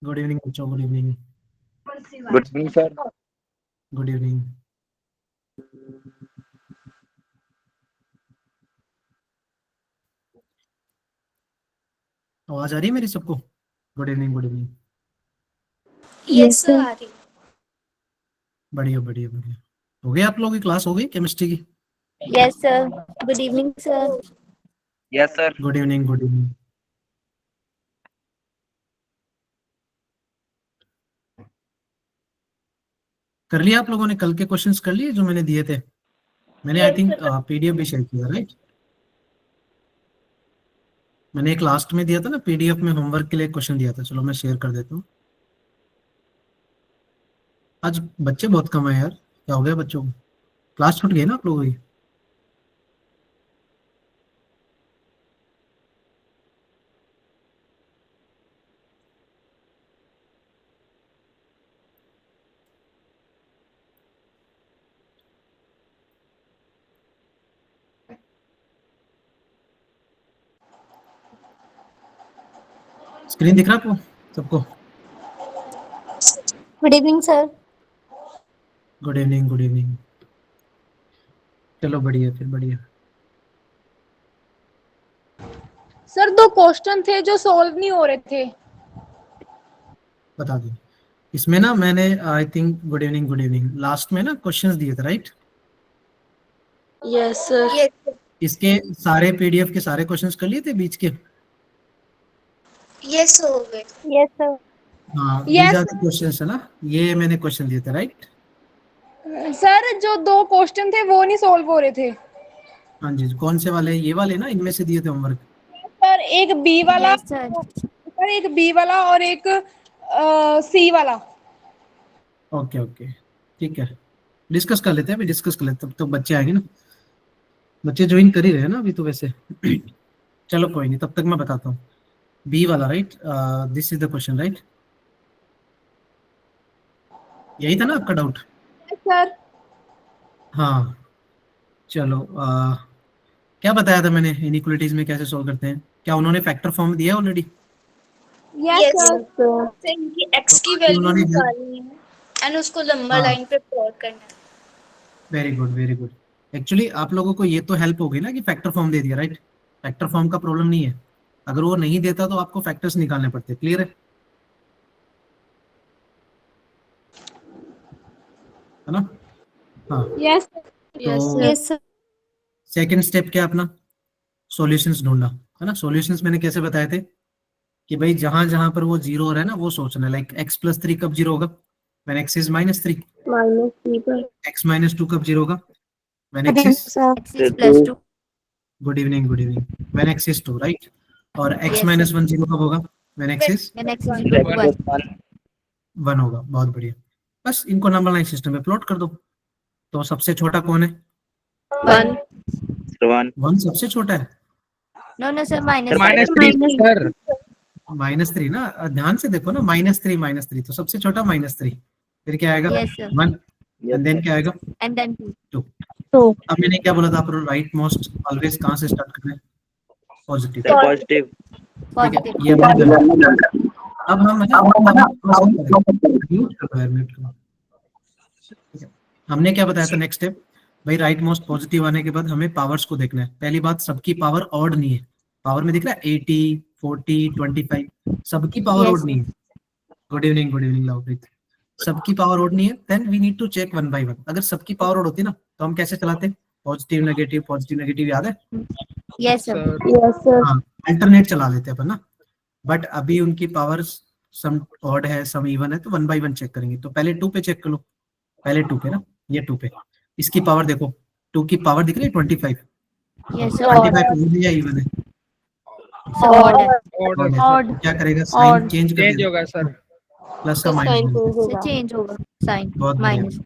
Good evening बच्चों, good evening. Good evening sir. Good evening. आवाज आ रही है मेरी सबको? Good evening, good evening. Yes sir आ रही। बढ़िया बढ़िया बढ़िया। हो गई आप लोगों की क्लास? हो गई केमिस्ट्री की? Yes sir. Good evening sir. Yes sir. Good evening, good evening. कर लिया आप लोगों ने? कल के क्वेश्चंस कर लिए जो मैंने दिए थे? मैंने आई थिंक पीडीएफ भी शेयर किया, राइट? मैंने एक लास्ट में दिया था ना पीडीएफ में, होमवर्क के लिए क्वेश्चन दिया था। चलो मैं शेयर कर देता हूँ। आज बच्चे बहुत कम है यार, क्या हो गया बच्चों को? क्लास छूट गई ना आप लोगों की? स्क्रीन दिख रहा है आपको सबको? Good evening sir. Good evening, good evening. चलो बढ़िया, फिर बढ़िया। सर 2 क्वेश्चन थे जो सॉल्व नहीं हो रहे थे। बता दूं इसमें ना, मैंने I think, good evening good evening, last में ना क्वेश्चंस दिए थे, राइट? Yes sir. इसके सारे पीडीएफ के सारे क्वेश्चंस कर लिए थे बीच के? यस हो गए। Yes sir. हाँ, these yes are the questions है ना, ये मैंने क्वेश्चन दिए थे, राइट? सर, जो 2 क्वेश्चन थे वो नहीं सॉल्व हो रहे थे। हाँ जी, कौन से वाले? ये वाले ना, इनमें से दिए थे होमवर्क? सर एक बी वाला। Yes sir. सर एक बी वाला और एक सी वाला। ओके ओके, ठीक है, डिस्कस कर लेते हैं अभी, डिस्कस कर लेते हैं, तब तो बच्चे आएंगे ना। बच्चे ज्वाइन कर ही रहे हैं ना अभी तो वैसे। चलो कोई नहीं, तब तक मैं बताता हूँ। बी वाला, right? This is the question, right? यही था ना आपका डाउट? Yes sir. हाँ, चलो। क्या बताया था मैंने इनइक्वालिटीज में कैसे सोल्व करते हैं? क्या उन्होंने फैक्टर फॉर्म दिया ऑलरेडी? Yes sir. सर इनकी एक्स की आगे वैल्यू उन्होंने निकालनी है एंड उसको लंबा हाँ, लाइन पे प्लॉट करना है। Very good very good. Actually आप लोगों को ये तो हेल्प होगी ना कि फैक्टर फॉर्म दे दिया, राइट? फैक्टर फॉर्म का प्रॉब्लम नहीं है। अगर वो नहीं देता तो आपको फैक्टर्स निकालने पड़ते। क्लियर है ना? हाँ, यस तो यस सर। सेकंड स्टेप क्या अपना? सॉल्यूशंस ढूंढना, है ना? सॉल्यूशंस मैंने कैसे बताए थे कि भाई जहां जहां पर वो जीरो हो रहा है ना, वो सोचना है। लाइक x+3 कब जीरो होगा? When x is -3। -3 पर। x-2 कब जीरो होगा? When x is, x is +2। Good evening good evening, when x is 2, right? और x यस सर। -1 जीरो कब होगा? When x is when x is equal to 1। 1 होगा। बहुत बढ़िया। बस इनको नंबर लाइन सिस्टम में प्लॉट कर दो। तो सबसे छोटा कौन है? 1। 1 1 सबसे छोटा है। No sir -3 sir. -3 ना, ध्यान से देखो ना, -3 तो सबसे छोटा -3। फिर क्या आएगा? Yes sir 1। एंड देन क्या आएगा? And then 2। 2। अब मैंने क्या बोला था आपको? राइट मोस्ट ऑलवेज कहाँ से स्टार्ट करना है? पॉजिटिव। Sir positive. ठीक है, पॉजिटिव। ये हमने done किया। अब हम है ना, म्यूट करो यार, म्यूट करो। ठीक है, हमने क्या बताया था नेक्स्ट स्टेप? भाई राइट मोस्ट पॉजिटिव आने के बाद हमें पावर्स को देखना है। पहली बात, सबकी पावर ऑड नहीं है। पावर में दिख रहा है 80, 40, 25, सबकी पावर यस ऑड नहीं है। Good evening Lovepreet. सबकी पावर ऑड नहीं है, then we need to check one by one. अगर सबकी पावर ऑड होती ना, तो हम कैसे चलाते? पॉजिटिव नेगेटिव, याद है? Yes sir. Yes sir. हाँ, अल्टरनेट चला लेते अपन ना। बट अभी उनकी पावर सम ऑड है, सम इवन है, तो वन बाय वन चेक करेंगे। तो पहले 2 पे चेक कर लो। पहले 2 पे ना, ये 2 पे, इसकी पावर देखो। 2 की पावर दिख रही है 25। Yes sir. 25 ऑड है या इवन है? ऑड है। ऑड है। तो क्या करेगा? साइन चेंज कर देगा, होगा सर। प्लस का माइनस बन जाएगा। से चेंज होगा साइन बहुत बढ़िया, माइनस।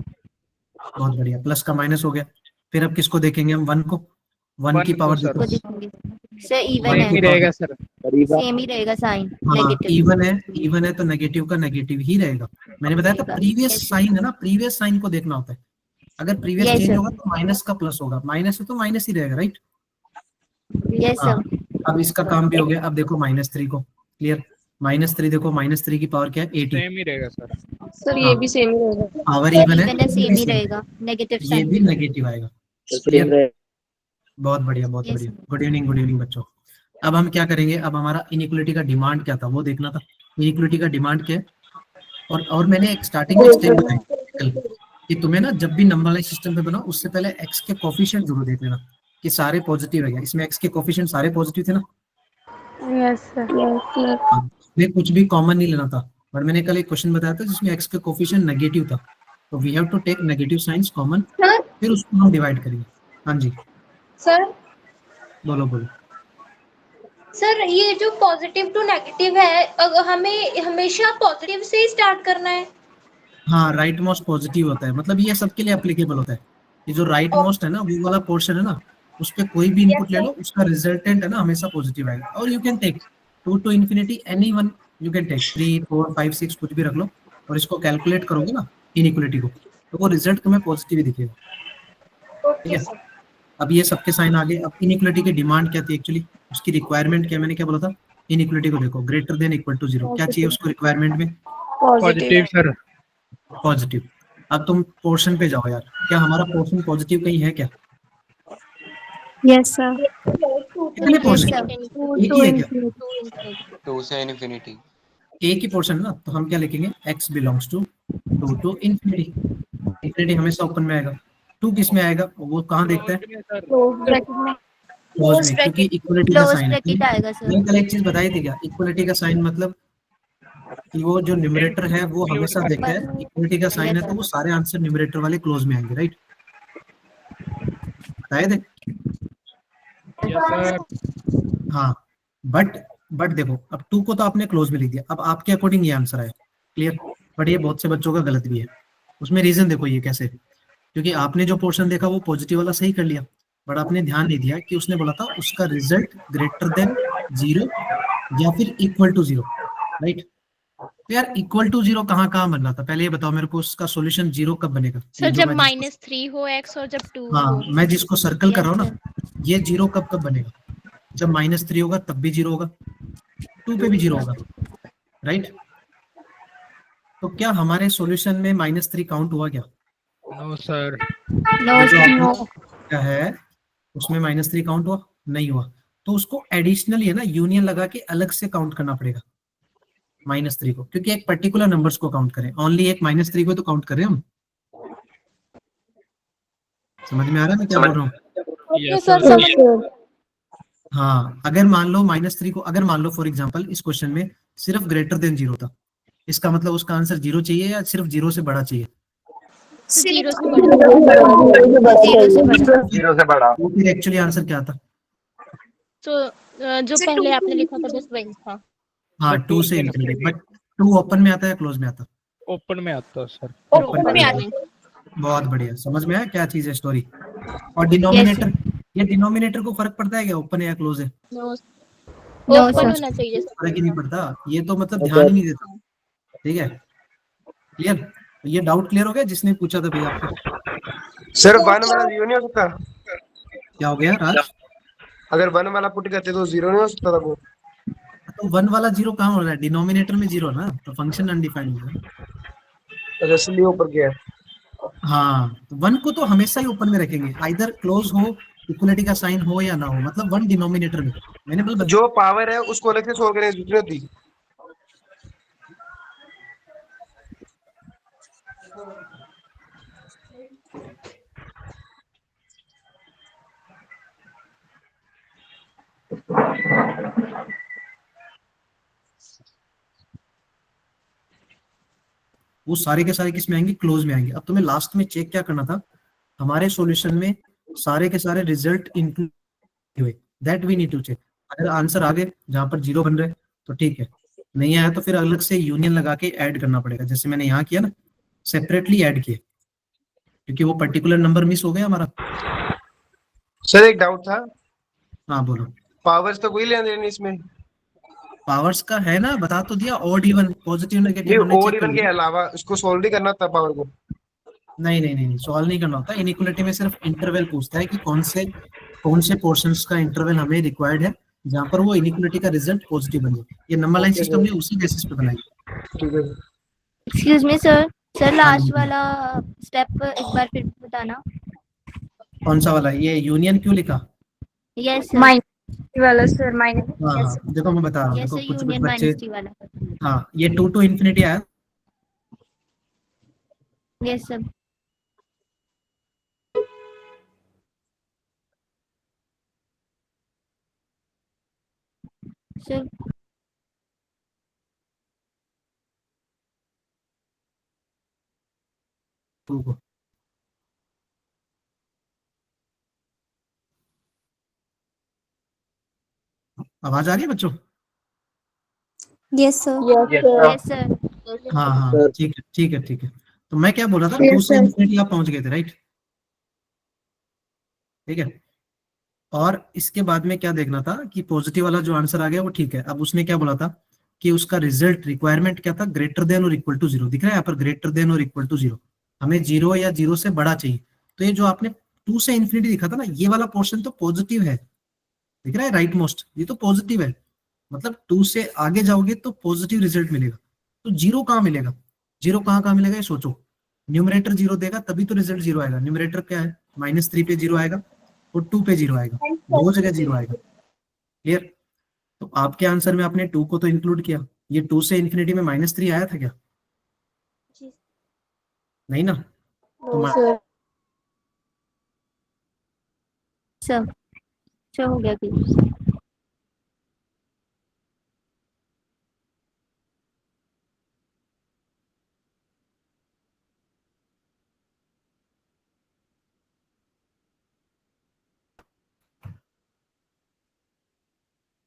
बहुत बढ़िया। प्लस का माइनस हो गया। फिर अब किसको देखेंगे हम? 1 को। 1 की पावर देखो। को देखेंगे सर इवन 1 है, की पावर, सर। सेम ही रहेगा साइन हाँ, नेगेटिव। इवन है तो नेगेटिव का नेगेटिव ही रहेगा। मैंने बताया था प्रीवियस साइन है ना, प्रीवियस साइन को देखना होता है। अगर प्रीवियस यस चेंज सर। होगा तो माइनस का प्लस होगा, माइनस है तो माइनस ही रहेगा, राइट? यस हाँ, सर। अब इसका काम भी हो गया। अब देखो -3 को। क्लियर? -3 देखो, -3 की पावर क्या है 80, सेम ही रहेगा सर। सर हाँ। ये भी सेम ही रहेगा। पावर सर इवन है, इवन है, ये सेम भी ही same है, रहेगा, नेगेटिव ये साइन। भी नेगेटिव आएगा। क्लियर? बहुत बढ़िया, बहुत Yes, बढ़िया। sir. गुड इवनिंग बच्चों। अब हम क्या करेंगे, अब हमारा इनइक्वलिटी का डिमांड क्या था वो देखना था। इनइक्वलिटी का डिमांड क्या है, और मैंने एक स्टार्टिंग में स्टेप बताई कल कि तुम्हें ना जब भी नंबर लाइन सिस्टम पे बनाओ उससे पहले एक्स के कोफिशिएंट जरूर देख लेना कि सारे पॉजिटिव है क्या। इसमें एक्स के कोफिशिएंट सारे पॉजिटिव थे ना, यस सर। इसमें कुछ भी कॉमन नहीं लेना था। बट मैंने कल एक क्वेश्चन बताया था जिसमें एक्स का कोफिशिएंट नेगेटिव था, तो we have to take negative signs common, sir फिर उसको हम डिवाइड करेंगे। हाँ जी, सर बोलो बोलो। सर ये जो पॉजिटिव टू नेगेटिव है हमें हमेशा पॉजिटिव से ही स्टार्ट करना है। हाँ, राइट मोस्ट पॉजिटिव होता है, मतलब ये सबके लिए एप्लीकेबल होता है। ये जो राइट मोस्ट है ना, वो वाला पोर्शन है ना, उस पे कोई भी इनपुट ले लो, उसका रिजल्टेंट है ना हमेशा पॉजिटिव आएगा। और you can take 2 to infinity any one, you can take 3 4 5 6 कुछ भी रख लो, और इसको कैलकुलेट करोगे ना इनइक्वलिटी को, तो वो रिजल्ट तुम्हें पॉजिटिव ही दिखेगा। ठीक ओके है, सर। अब ये सबके साइन आ गए। अब इनइक्वलिटी की डिमांड क्या थी एक्चुअली, उसकी रिक्वायरमेंट क्या, मैंने क्या बोला था, इनइक्वलिटी को देखो ग्रेटर देन इक्वल टू 0, क्या चाहिए उसको रिक्वायरमेंट में, पॉजिटिव सर। पॉजिटिव। अब तुम पोर्शन पे जाओ यार, क्या हमारा पोर्शन पॉजिटिव कहीं है क्या, यस सर। कितने Yes, पोर्शन, sir. एक ही है क्या, 2 से इन्फिनिटी। एक ही पोर्शन है ना, तो हम क्या लिखेंगे, x belongs to 2 to infinity. Infinity हमेशा ओपन में आएगा, 2 किस में आएगा, वो कहाँ देखता है, क्लोज में, क्योंकि इक्वलिटी का क्लोज साइन है। ब्रैकेट आएगा सर। मैंने कल एक चीज बताई थी क्या, इक्वलिटी का साइन मतलब कि वो जो न्यूमरेटर है वो हमेशा देखता है, इक्वलिटी का साइन है तो वो सारे आंसर न्यूमरेटर वाले क्लोज में आएंगे, राइट, बताए थे। Yes sir. हाँ, बट देखो, अब 2 को तो आपने क्लोज में लिख दिया, अब आपके अकॉर्डिंग ये आंसर आया, क्लियर। बट ये बहुत से बच्चों का गलत भी है, उसमें रीजन देखो ये कैसे, क्योंकि आपने जो पोर्शन देखा वो पॉजिटिव वाला सही कर लिया, बट आपने ध्यान नहीं दिया कि उसने बोला था उसका रिजल्ट ग्रेटर देन 0 या फिर इक्वल टू 0, राइट। तो यार इक्वल टू 0 कहाँ कहाँ बनना था, पहले ये बताओ मेरे को, उसका सॉल्यूशन 0 कब बनेगा। सर ये जो जब मैं -3 हो x और जब 2 हाँ, हो। मैं जिसको सर्कल कर रहा हूँ Yes, ना, ये 0 कब कब बनेगा, जब -3 होगा तब भी 0 होगा, 2 पे भी 0 होगा, राइट। तो क्या हमारे सॉल्यूशन में -3 काउंट हुआ क्या, नो सर। No, ये जो sir. आपने क्या है उसमें -3 काउंट हुआ नहीं हुआ, तो उसको एडिशनली है ना यूनियन लगा के अलग से काउंट करना पड़ेगा -3 को, क्योंकि एक पर्टिकुलर नंबर्स को काउंट करें, ओनली एक -3 को तो काउंट कर रहे हैं हम। समझ में आ रहा है मैं क्या बोल रहा हूँ। Okay yes sir, sir. समझ हाँ, अगर मान लो -3 को, अगर मान लो फॉर एग्जांपल इस क्वेश्चन में सिर्फ ग्रेटर देन 0 था, इसका मतलब उसका आंसर 0 चाहिए या सिर्फ 0 से बड़ा चाहिए, 0 से Zero से बड़ा। 0 से बड़ा। तो फिर एक्चुअली आंसर क्या था, तो जो पहले आपने लिखा था बस वही था। हाँ But 2 two से से इन्फिनिटी, infinity। बट 2 ओपन में आता है या क्लोज में आता है, ओपन में आता है सर। ओपन में आता है। बहुत बढ़िया, समझ में आया क्या चीज है स्टोरी। और Yes, डिनोमिनेटर, ये डिनोमिनेटर को फर्क पड़ता है क्या, ओपन है या क्लोज है, नो No, ओपन sir. होना चाहिए फर्क ही नहीं पड़ता, ये तो मतलब ध्यान ही नहीं देता, ठीक है, क्लियर। ये डाउट क्लियर हो गया जिसने पूछा था भैया आपको, सर 1 वाला 0 नहीं हो सकता, क्या हो गया राज, अगर 1 वाला पुट करते तो 0 नहीं हो सकता था वो। तो 1 वाला 0 कहाँ हो रहा है, डिनोमिनेटर में 0 ना, तो फंक्शन अनडिफाइंड है। अच्छा इसलिए ऊपर गया है। हाँ, तो 1 को तो हमेशा ही ओपन में रखेंगे, आइदर क्लोज हो, इक्वलिटी का साइन हो या ना हो, मतलब 1 डिनोमिनेटर में, मैंने बोला जो पावर है उसको अलग से सोल्व करने की जरूरत होती। वो सारे के सारे किस में आएंगे, क्लोज में आएंगे। अब तुम्हें लास्ट में चेक क्या करना था, हमारे सॉल्यूशन में सारे के सारे रिजल्ट इंक्लूड हुए, that we need to check. अगर आंसर आ गए जहां पर 0 बन रहे तो ठीक है, नहीं आया तो फिर अलग से यूनियन लगा के ऐड करना पड़ेगा, जैसे मैंने यहाँ किया ना, सेपरेटली ऐड किए, क्योंकि वो पर्टिकुलर नंबर मिस हो गया हमारा। सर एक डाउट था, हाँ बोलो। पावर्स तो कोई लेना देना नहीं इसमें, पावर्स का है ना, बता तो दिया, ऑड इवन पॉजिटिव नहीं नेगेटिव हमने और चेक कर इवन के लिया। अलावा उसको सोल्व नहीं करना था पावर को। नहीं, सॉल्व नहीं करना होता, इनइक्वलिटी में सिर्फ इंटरवल पूछता है कि कौन से पोर्शंस का इंटरवल हमें रिक्वायर्ड है जहाँ पर वो इनइक्वालिटी का रिजल्ट पॉजिटिव बने। ये नंबर लाइन सिस्टम ने उसी बेसिस पे बनाई। ठीक है। एक्सक्यूज मी सर, सर हाँ लास्ट जी। वाला स्टेप एक बार फिर बताना। कौन सा वाला? ये यूनियन क्यों लिखा? यस सर, माइनस वाला सर, माइनस। हाँ हाँ, देखो मैं बता रहा हूँ, यस देखो सर, कुछ कुछ यूनियन बच्चे, -t वाला। हाँ ये 2 to infinity आया। Yes sir. सर टू को आवाज आ रही है बच्चों? Yes sir. Yes sir. Yes sir. हाँ हाँ, ठीक है ठीक है ठीक है। तो मैं क्या बोला था, Yes, 2 से sir. इन्फिनिटी आप पहुंच गए थे, राइट? ठीक है। और इसके बाद में क्या देखना था कि पॉजिटिव वाला जो आंसर आ गया वो ठीक है। अब उसने क्या बोला था कि उसका रिजल्ट रिक्वायरमेंट क्या था, ग्रेटर देन और इक्वल टू 0। दिख रहा है यहाँ पर, ग्रेटर देन और इक्वल टू 0। हमें 0 या 0 से बड़ा चाहिए। तो ये जो आपने 2 से इन्फिनिटी दिखा था ना, ये वाला पोर्शन तो पॉजिटिव है, दिख रहा है राइट मोस्ट, ये तो पॉजिटिव है। मतलब 2 से आगे जाओगे तो पॉजिटिव रिजल्ट मिलेगा। तो 0 कहाँ मिलेगा? 0 कहाँ मिलेगा ये सोचो। न्यूमरेटर 0 देगा तभी तो रिजल्ट 0 आएगा। न्यूमरेटर क्या है, -3 पे 0 आएगा और 2 पे 0 आएगा, दो जगह 0 आएगा। क्लियर? तो आपके आंसर में आपने 2 को तो इंक्लूड किया। ये 2 से इन्फिनिटी में -3 आया था क्या? नहीं ना। तो सर। सर सर हो गया कि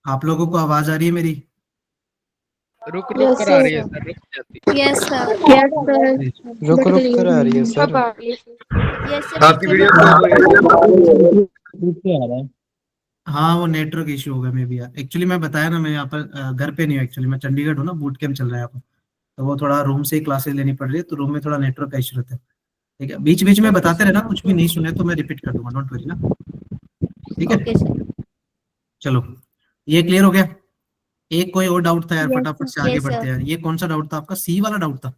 आप लोगों को आवाज आ रही है मेरी? रुक Yes, कर आ sir. रही है सर, रुक जाती। Yes sir. Yes sir. रुक कर आ रही है सर। Yes sir. आपकी वीडियो खराब हो रही है। हाँ वो नेटवर्क इश्यू होगा मे बी यार। एक्चुअली मैं बताया ना, मैं यहाँ पर घर पे नहीं हूँ, एक्चुअली मैं चंडीगढ़ हूँ ना, बूट कैंप चल रहा है यहाँ पर। तो वो थोड़ा रूम से ही क्लासेस लेनी पड़ रही है, तो रूम में थोड़ा नेटवर्क का इश्यू रहता है। ठीक है, बीच बीच में बताते रहना, कुछ भी नहीं सुने तो मैं रिपीट कर दूंगा, डोंट वरी ना। ठीक है, ओके सर। चलो ये क्लियर हो गया। एक कोई और डाउट था यार? फटाफट से आगे Yes, बढ़ते sir. हैं यार। ये कौन सा डाउट था आपका? सी वाला डाउट था।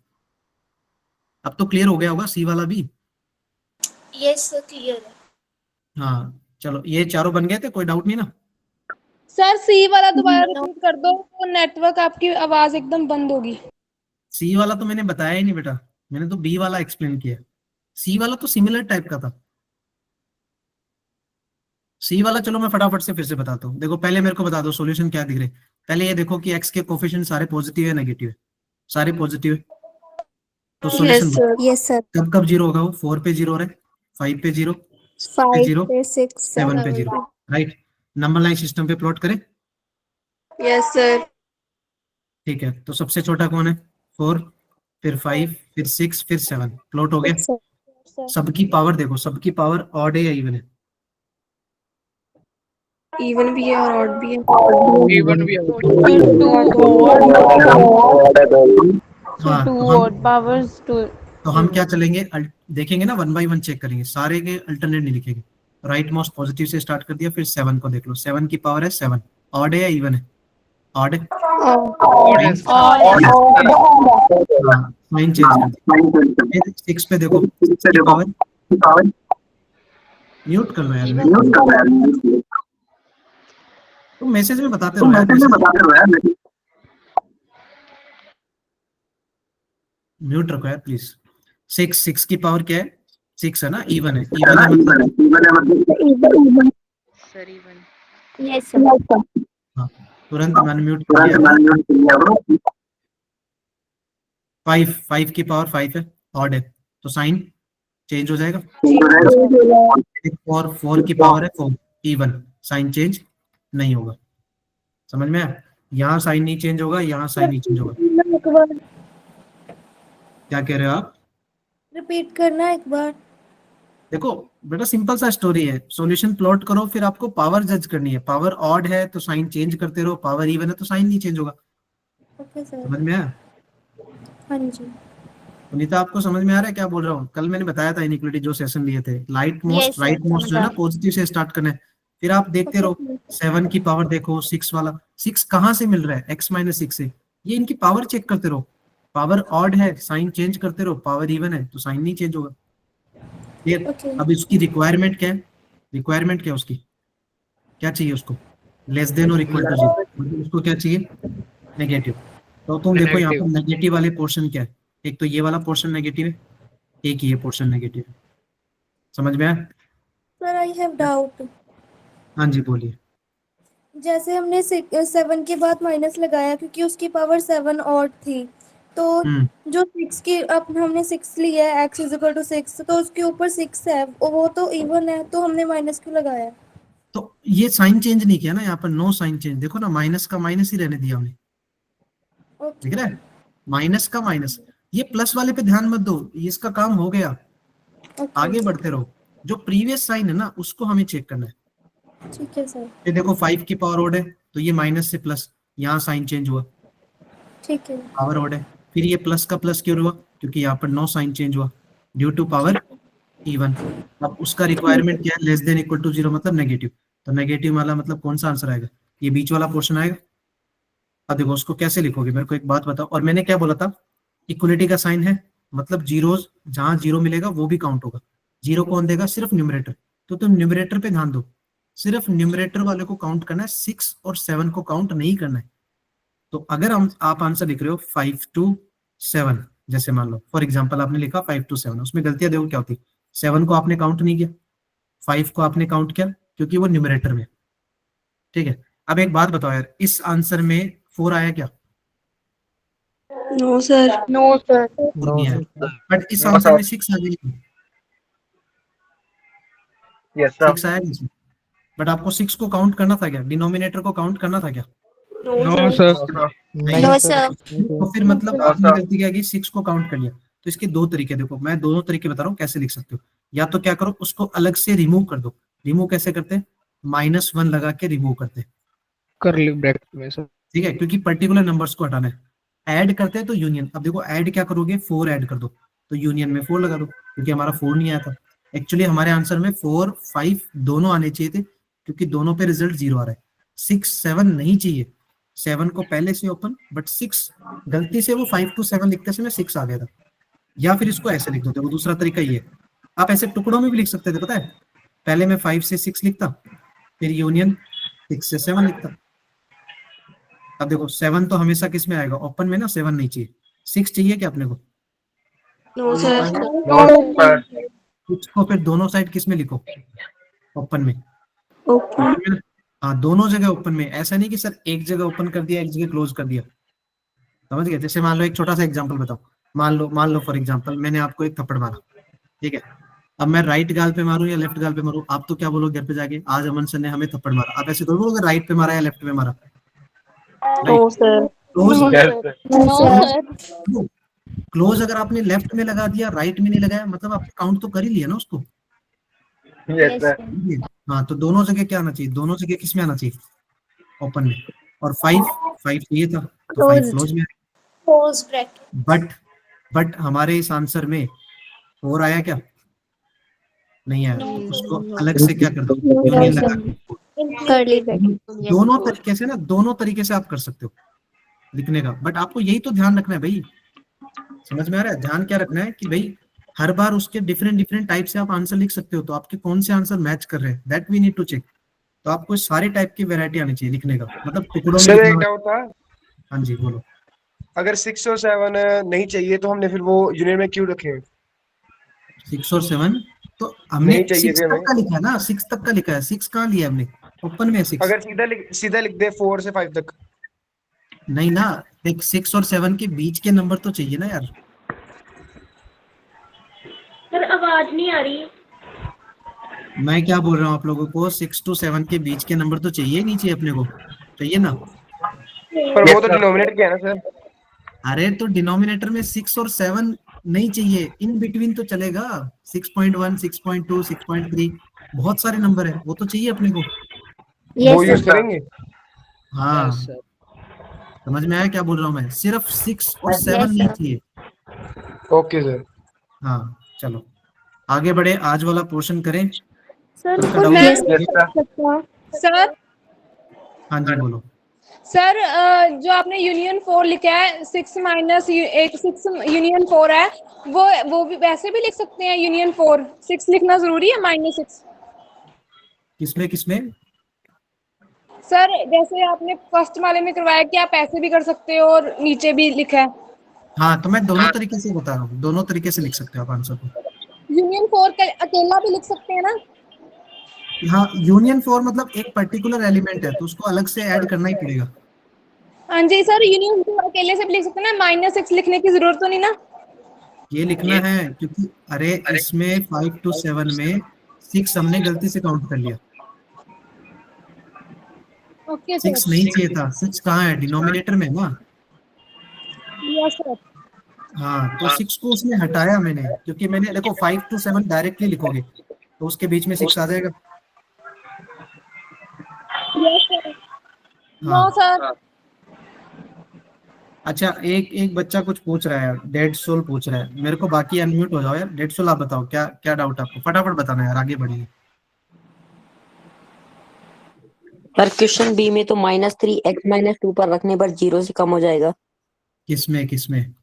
अब तो क्लियर हो गया होगा सी वाला भी। यस सर, क्लियर है। हाँ चलो, ये चारों बन गए थे, कोई डाउट नहीं ना? सर सी वाला दोबारा रिपीट कर दो, तो नेटवर्क आपकी आवाज एकदम बंद होगी। सी वाला तो मैंने बताया ही नहीं बेटा, मैंने तो बी वाला एक्सप्लेन किया। सी वाला तो सिमिलर टाइप का था। सी वाला चलो मैं फटाफट से फिर से बताता हूँ। देखो पहले मेरे को बता दो सॉल्यूशन क्या दिख रहे। पहले ये देखो कि एक्स के कोफिशिएंट सारे पॉजिटिव है नेगेटिव है? सारे पॉजिटिव है। तो yes solution sir. Yes sir. कब कब 0 होगा? वो 4 पे 0 हो रहा है, 5 पे 0 पे 5 0, पे 6 7 पे 7 0, राइट? नंबर लाइन सिस्टम पे प्लॉट करें। Yes sir. ठीक है, तो सबसे छोटा कौन है? 4, फिर 5, फिर 6, फिर 7। प्लॉट हो गया। 6 सबकी पावर देखो, सबकी पावर ऑड है या इवन है? इवन भी है और ऑड भी है। इवन भी है। हाँ टू तो हम, ऑड पावर्स टू। तो हम क्या चलेंगे, देखेंगे ना, 1 बाय 1 चेक करेंगे, सारे के अल्टरनेट नहीं लिखेंगे। राइट मोस्ट पॉजिटिव से स्टार्ट कर दिया, फिर 7 को देख लो। 7 की पावर है 7, ऑड है या इवन है? ऑड है। और है सर। साइन चेंज कर दिया। 6 पे देखो, 6 की पावर, म्यूट कर लो यार, तो मैसेज में बताते रहो यार, म्यूट रखो यार प्लीज। 6 की पावर क्या है? 6 है ना, इवन है। इवन है मतलब सर इवन। Yes sir. हाँ, तुरंत मैंने म्यूट कर दिया। 5 की पावर 5 है, ऑड है, तो साइन चेंज हो जाएगा। और 4 की पावर है 4, इवन, साइन चेंज नहीं होगा। समझ में आया? यहाँ साइन नहीं चेंज होगा, यहाँ साइन नहीं चेंज होगा। क्या कह रहे हो आप? रिपीट करना एक बार। देखो बेटा, सिंपल सा स्टोरी है। सॉल्यूशन प्लॉट करो, फिर आपको पावर जज करनी है। पावर ऑड है तो साइन चेंज करते रहो, पावर इवन है तो साइन नहीं चेंज होगा। Okay sir. समझ में आया? हाँ जी। पुनीता आपको समझ में आ रहा है क्या बोल रहा हूँ? कल मैंने बताया था इनइक्वालिटी जो सेशन लिए थे, Yes, sir, राइट मोस्ट जो है ना समझ पॉजिटिव से स्टार्ट करना है, फिर आप देखते रहो 7 की पावर देखो, 6 वाला 6 कहाँ से मिल रहा है, x माइनस 6 से, ये इनकी पावर चेक करते रहो, पावर ऑड है साइन चेंज करते रहो, पावर इवन है तो साइन नहीं चेंज होगा। फिर अब इसकी रिक्वायरमेंट क्या है, रिक्वायरमेंट क्या है उसकी, क्या चाहिए उसको, लेस देन और इक्वल टू 0, मतलब उसको क्या चाहिए, नेगेटिव। तो तुम देखो यहाँ पर नेगेटिव वाले पोर्शन क्या है, एक तो ये वाला पोर्शन नेगेटिव है, एक ये पोर्शन नेगेटिव है, समझ में आया? Sir I have doubt. हाँ जी बोलिए। जैसे हमने 7 के बाद माइनस लगाया क्योंकि उसकी पावर 7 और थी, तो जो 6 की अब हमने 6 लिया है x इज इक्वल टू 6, तो उसके ऊपर 6 है, वो तो इवन है, तो हमने माइनस क्यों लगाया? तो ये साइन चेंज नहीं किया ना यहाँ पर, नो साइन चेंज, देखो ना माइनस का माइनस ही रहने दिया हमने, दिख रहा है माइनस का माइनस, ये प्लस वाले पे ध्यान मत दो, ये इसका काम हो गया, आगे बढ़ते रहो, जो प्रीवियस साइन है ना उसको हमें चेक करना है। ठीक है सर। ये देखो 5 की पावर ऑड है तो ये माइनस से प्लस, यहाँ साइन चेंज हुआ, ठीक है। पावर ऑड है, फिर ये प्लस का प्लस क्यों हुआ, क्योंकि यहाँ पर नो साइन चेंज हुआ ड्यू टू पावर इवन। अब उसका रिक्वायरमेंट क्या है, लेस देन इक्वल टू 0 मतलब नेगेटिव, तो नेगेटिव वाला मतलब कौन सा आंसर आएगा, ये बीच वाला पोर्शन आएगा। अब देखो उसको कैसे लिखोगे, मेरे को एक बात बताओ, और मैंने क्या बोला था, इक्वलिटी का साइन है मतलब जीरोस, जहां जीरो मिलेगा वो भी काउंट होगा, जीरो कौन देगा, सिर्फ न्यूमरेटर, तो तुम न्यूमरेटर पे ध्यान दो, सिर्फ न्यूमरेटर वाले को काउंट करना है, 6 और 7 को काउंट नहीं करना है। तो अगर हम आप आंसर लिख रहे हो 5 to 7, जैसे मान लो फॉर एग्जांपल आपने लिखा 5 to 7, उसमें गलतियां देखो क्या होती, 7 को आपने काउंट नहीं किया, 5 को आपने काउंट किया क्योंकि वो न्यूमरेटर में, ठीक है। अब एक बात बताओ यार, इस आंसर में 4 आया क्या? No sir. No sir. But इस आंसर में 6 आ गई, यस सर। 6 आया नहीं, बट आपको 6 को काउंट करना था क्या, डिनोमिनेटर को काउंट करना था क्या? No sir. No sir. तो फिर मतलब आपने गलती क्या की, 6 को काउंट कर लिया। तो इसके दो तरीके, देखो मैं दोनों तरीके बता रहा हूँ कैसे लिख सकते हो, या तो क्या करो उसको अलग से रिमूव कर दो, रिमूव कैसे करते हैं, -1 लगा के रिमूव करते हैं, कर्ली ब्रैकेट में सर, ठीक है, क्योंकि पर्टिकुलर नंबर्स को हटाना है। ऐड करते हैं तो यूनियन, अब देखो ऐड क्या करोगे, 4 ऐड कर दो, तो यूनियन में 4 लगा दो, क्योंकि हमारा 4 नहीं आया था। एक्चुअली हमारे आंसर में 4, 5 दोनों आने चाहिए थे, क्योंकि दोनों पे रिजल्ट 0 आ रहा है। 6, 7 नहीं चाहिए, 7 को पहले से ओपन, बट 6 गलती से वो 5 to 7 लिखते समय 6 आ गया था। या फिर इसको ऐसे लिख दो, देखो दूसरा तरीका ये है, आप ऐसे टुकड़ों में भी लिख सकते थे, पता है, पहले मैं 5 से 6 लिखता, फिर यूनियन 6 से 7 लिखता। अब देखो 7 तो हमेशा किस में आएगा, ओपन में ना, 7 नहीं चाहिए, 6 चाहिए क्या अपने को? No sir. इसको फिर दोनों साइड किस में लिखो, ओपन में। ओके। हाँ दोनों जगह ओपन में, ऐसा नहीं कि सर एक जगह ओपन कर दिया एक जगह क्लोज कर दिया, समझ गए? जैसे मान लो एक छोटा सा एग्जांपल बताओ, मान लो फॉर एग्जांपल मैंने आपको एक थप्पड़ मारा, ठीक है, अब मैं राइट गाल पे मारूं या लेफ्ट गाल पे मारूं, आप तो क्या बोलोगे घर पे जाके, आज अमन सर ने हमें थप्पड़ मारा, आप ऐसे तो बोलोगे राइट पे मारा या लेफ्ट पे मारा? No sir. क्लोज अगर आपने लेफ्ट में लगा दिया, राइट में नहीं लगाया, मतलब आपने काउंट तो कर ही लिया ना उसको। Yes sir. हाँ तो दोनों जगह क्या आना चाहिए, दोनों जगह किस में आना चाहिए, ओपन में। और 5 चाहिए था तो 5 क्लोज में, क्लोज ब्रैकेट। बट हमारे इस आंसर में 4 आया क्या? नहीं आया, तो उसको अलग से क्या कर दो, यूनियन लगा दो। Curly bracket. दोनों तरीके से ना, दोनों तरीके से आप कर सकते हो लिखने का, बट आपको यही तो ध्यान रखना है भाई, समझ में आ रहा है? ध्यान क्या रखना है कि भाई हर बार उसके डिफरेंट टाइप से आप आंसर लिख सकते हो, तो आपके कौन से आंसर मैच कर रहे हैं, that we need to check. तो आपको सारे टाइप की वैरायटी आनी चाहिए लिखने का, मतलब टुकड़ों में। सर एक डाउट था, हाँ जी बोलो। अगर 6 और 7 नहीं चाहिए तो हमने फिर वो यूनियन में क्यों रखे? 6 और 7 तो हमने नहीं चाहिए 6 थे तक का लिखा है ना, 6 तक का लिखा है, 6 कहाँ लिया हमने, ओपन में 6। अगर सीधा लिख दे 4 से 5 तक। नहीं ना, देख 6 और 7 के बीच के नंबर तो चाहिए ना यार। सर आवाज नहीं आ रही। मैं क्या बोल रहा हूँ आप लोगों को, 6 to 7 के बीच के नंबर तो चाहिए नहीं चाहिए अपने को, चाहिए ना? पर वो तो डिनोमिनेटर क्या है ना सर। अरे तो डिनोमिनेटर में 6 और 7 नहीं चाहिए, इन बिटवीन तो चलेगा, 6.1, 6.2, 6.3 बहुत सारे नंबर है, वो तो चाहिए अपने को। वो यूज करेंगे। हाँ यस सर। समझ में आया क्या बोल रहा हूँ मैं, सिर्फ 6 और 7 नहीं चाहिए। Okay sir. हाँ चलो आगे बढ़े, आज वाला पोर्शन करें। सर उसका doubt मैं है? सर हाँ जी बोलो। सर जो आपने यूनियन 4 लिखा है 6 माइनस 6 यूनियन 4 है वो भी वैसे भी लिख सकते हैं यूनियन 4 6 लिखना जरूरी है -6 किसमें किसमें? सर जैसे आपने फर्स्ट वाले में करवाया कि आप ऐसे भी कर सकते हो और नीचे भी लिखा है हाँ तो मैं दोनों तरीके से बता रहा हूँ, दोनों तरीके से लिख सकते हो आप आंसर को। यूनियन 4 का अकेला भी लिख सकते हैं ना हाँ यूनियन 4 मतलब एक पर्टिकुलर एलिमेंट है तो उसको अलग से ऐड करना ही पड़ेगा। हाँ जी सर यूनियन 4 अकेले से भी लिख सकते हैं ना -6 लिखने की जरूरत तो नहीं ना ये लिखना है क्योंकि अरे इसमें 5 to 7 में 6 हमने गलती से काउंट कर लिया। ओके 6 सर नहीं चाहिए था, 6 कहाँ है? डिनोमिनेटर में ना। यस सर हाँ तो 6 को उसने हटाया मैंने, क्योंकि मैंने देखो 5 to 7 डायरेक्टली लिखोगे तो उसके बीच में 6 आ जाएगा। यस सर नो हाँ सर अच्छा, एक एक बच्चा कुछ पूछ रहा है यार, डेड सोल पूछ रहा है मेरे को, बाकी अनम्यूट हो जाओ यार। डेड सोल आप बताओ क्या क्या डाउट आपको, फटाफट बताना यार, आगे बढ़िए। पर क्वेश्चन बी में तो -3 x-2 पर रखने पर 0 से कम हो जाएगा। किसमें किसमें?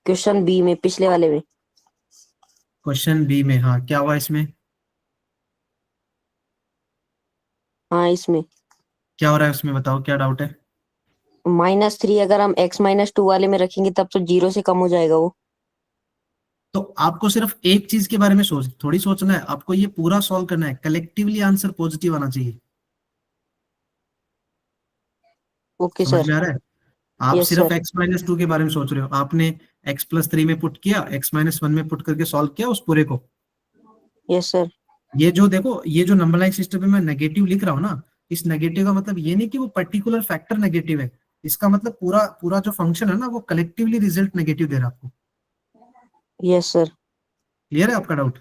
क्वेश्चन बी में, पिछले वाले में। क्वेश्चन बी में, हाँ क्या हुआ इसमें? हाँ इसमें क्या हो रहा है उसमें, बताओ क्या डाउट है? -3 अगर हम x-2 वाले में रखेंगे तब तो 0 से कम हो जाएगा वो। तो आपको सिर्फ एक चीज के बारे में थोड़ी सोचना है, आपको ये पूरा सॉल्व करना है, कलेक्टिवली आंसर पॉजिटिव आना चाहिए। ओके समझ सर। में आ रहा है? आप यस सिर्फ सर। x-2 के बारे में सोच रहे हो, आपने x+3 में पुट किया, x-1 में पुट करके सॉल्व किया उस पूरे को। Yes sir. ये जो देखो, ये जो नंबर लाइन सिस्टम में मैं नेगेटिव लिख रहा हूँ ना, इस नेगेटिव का मतलब ये नहीं कि वो पर्टिकुलर फैक्टर नेगेटिव है, इसका मतलब पूरा पूरा जो फंक्शन है ना वो कलेक्टिवली रिजल्ट नेगेटिव दे रहा है आपको। Yes sir. क्लियर है आपका डाउट?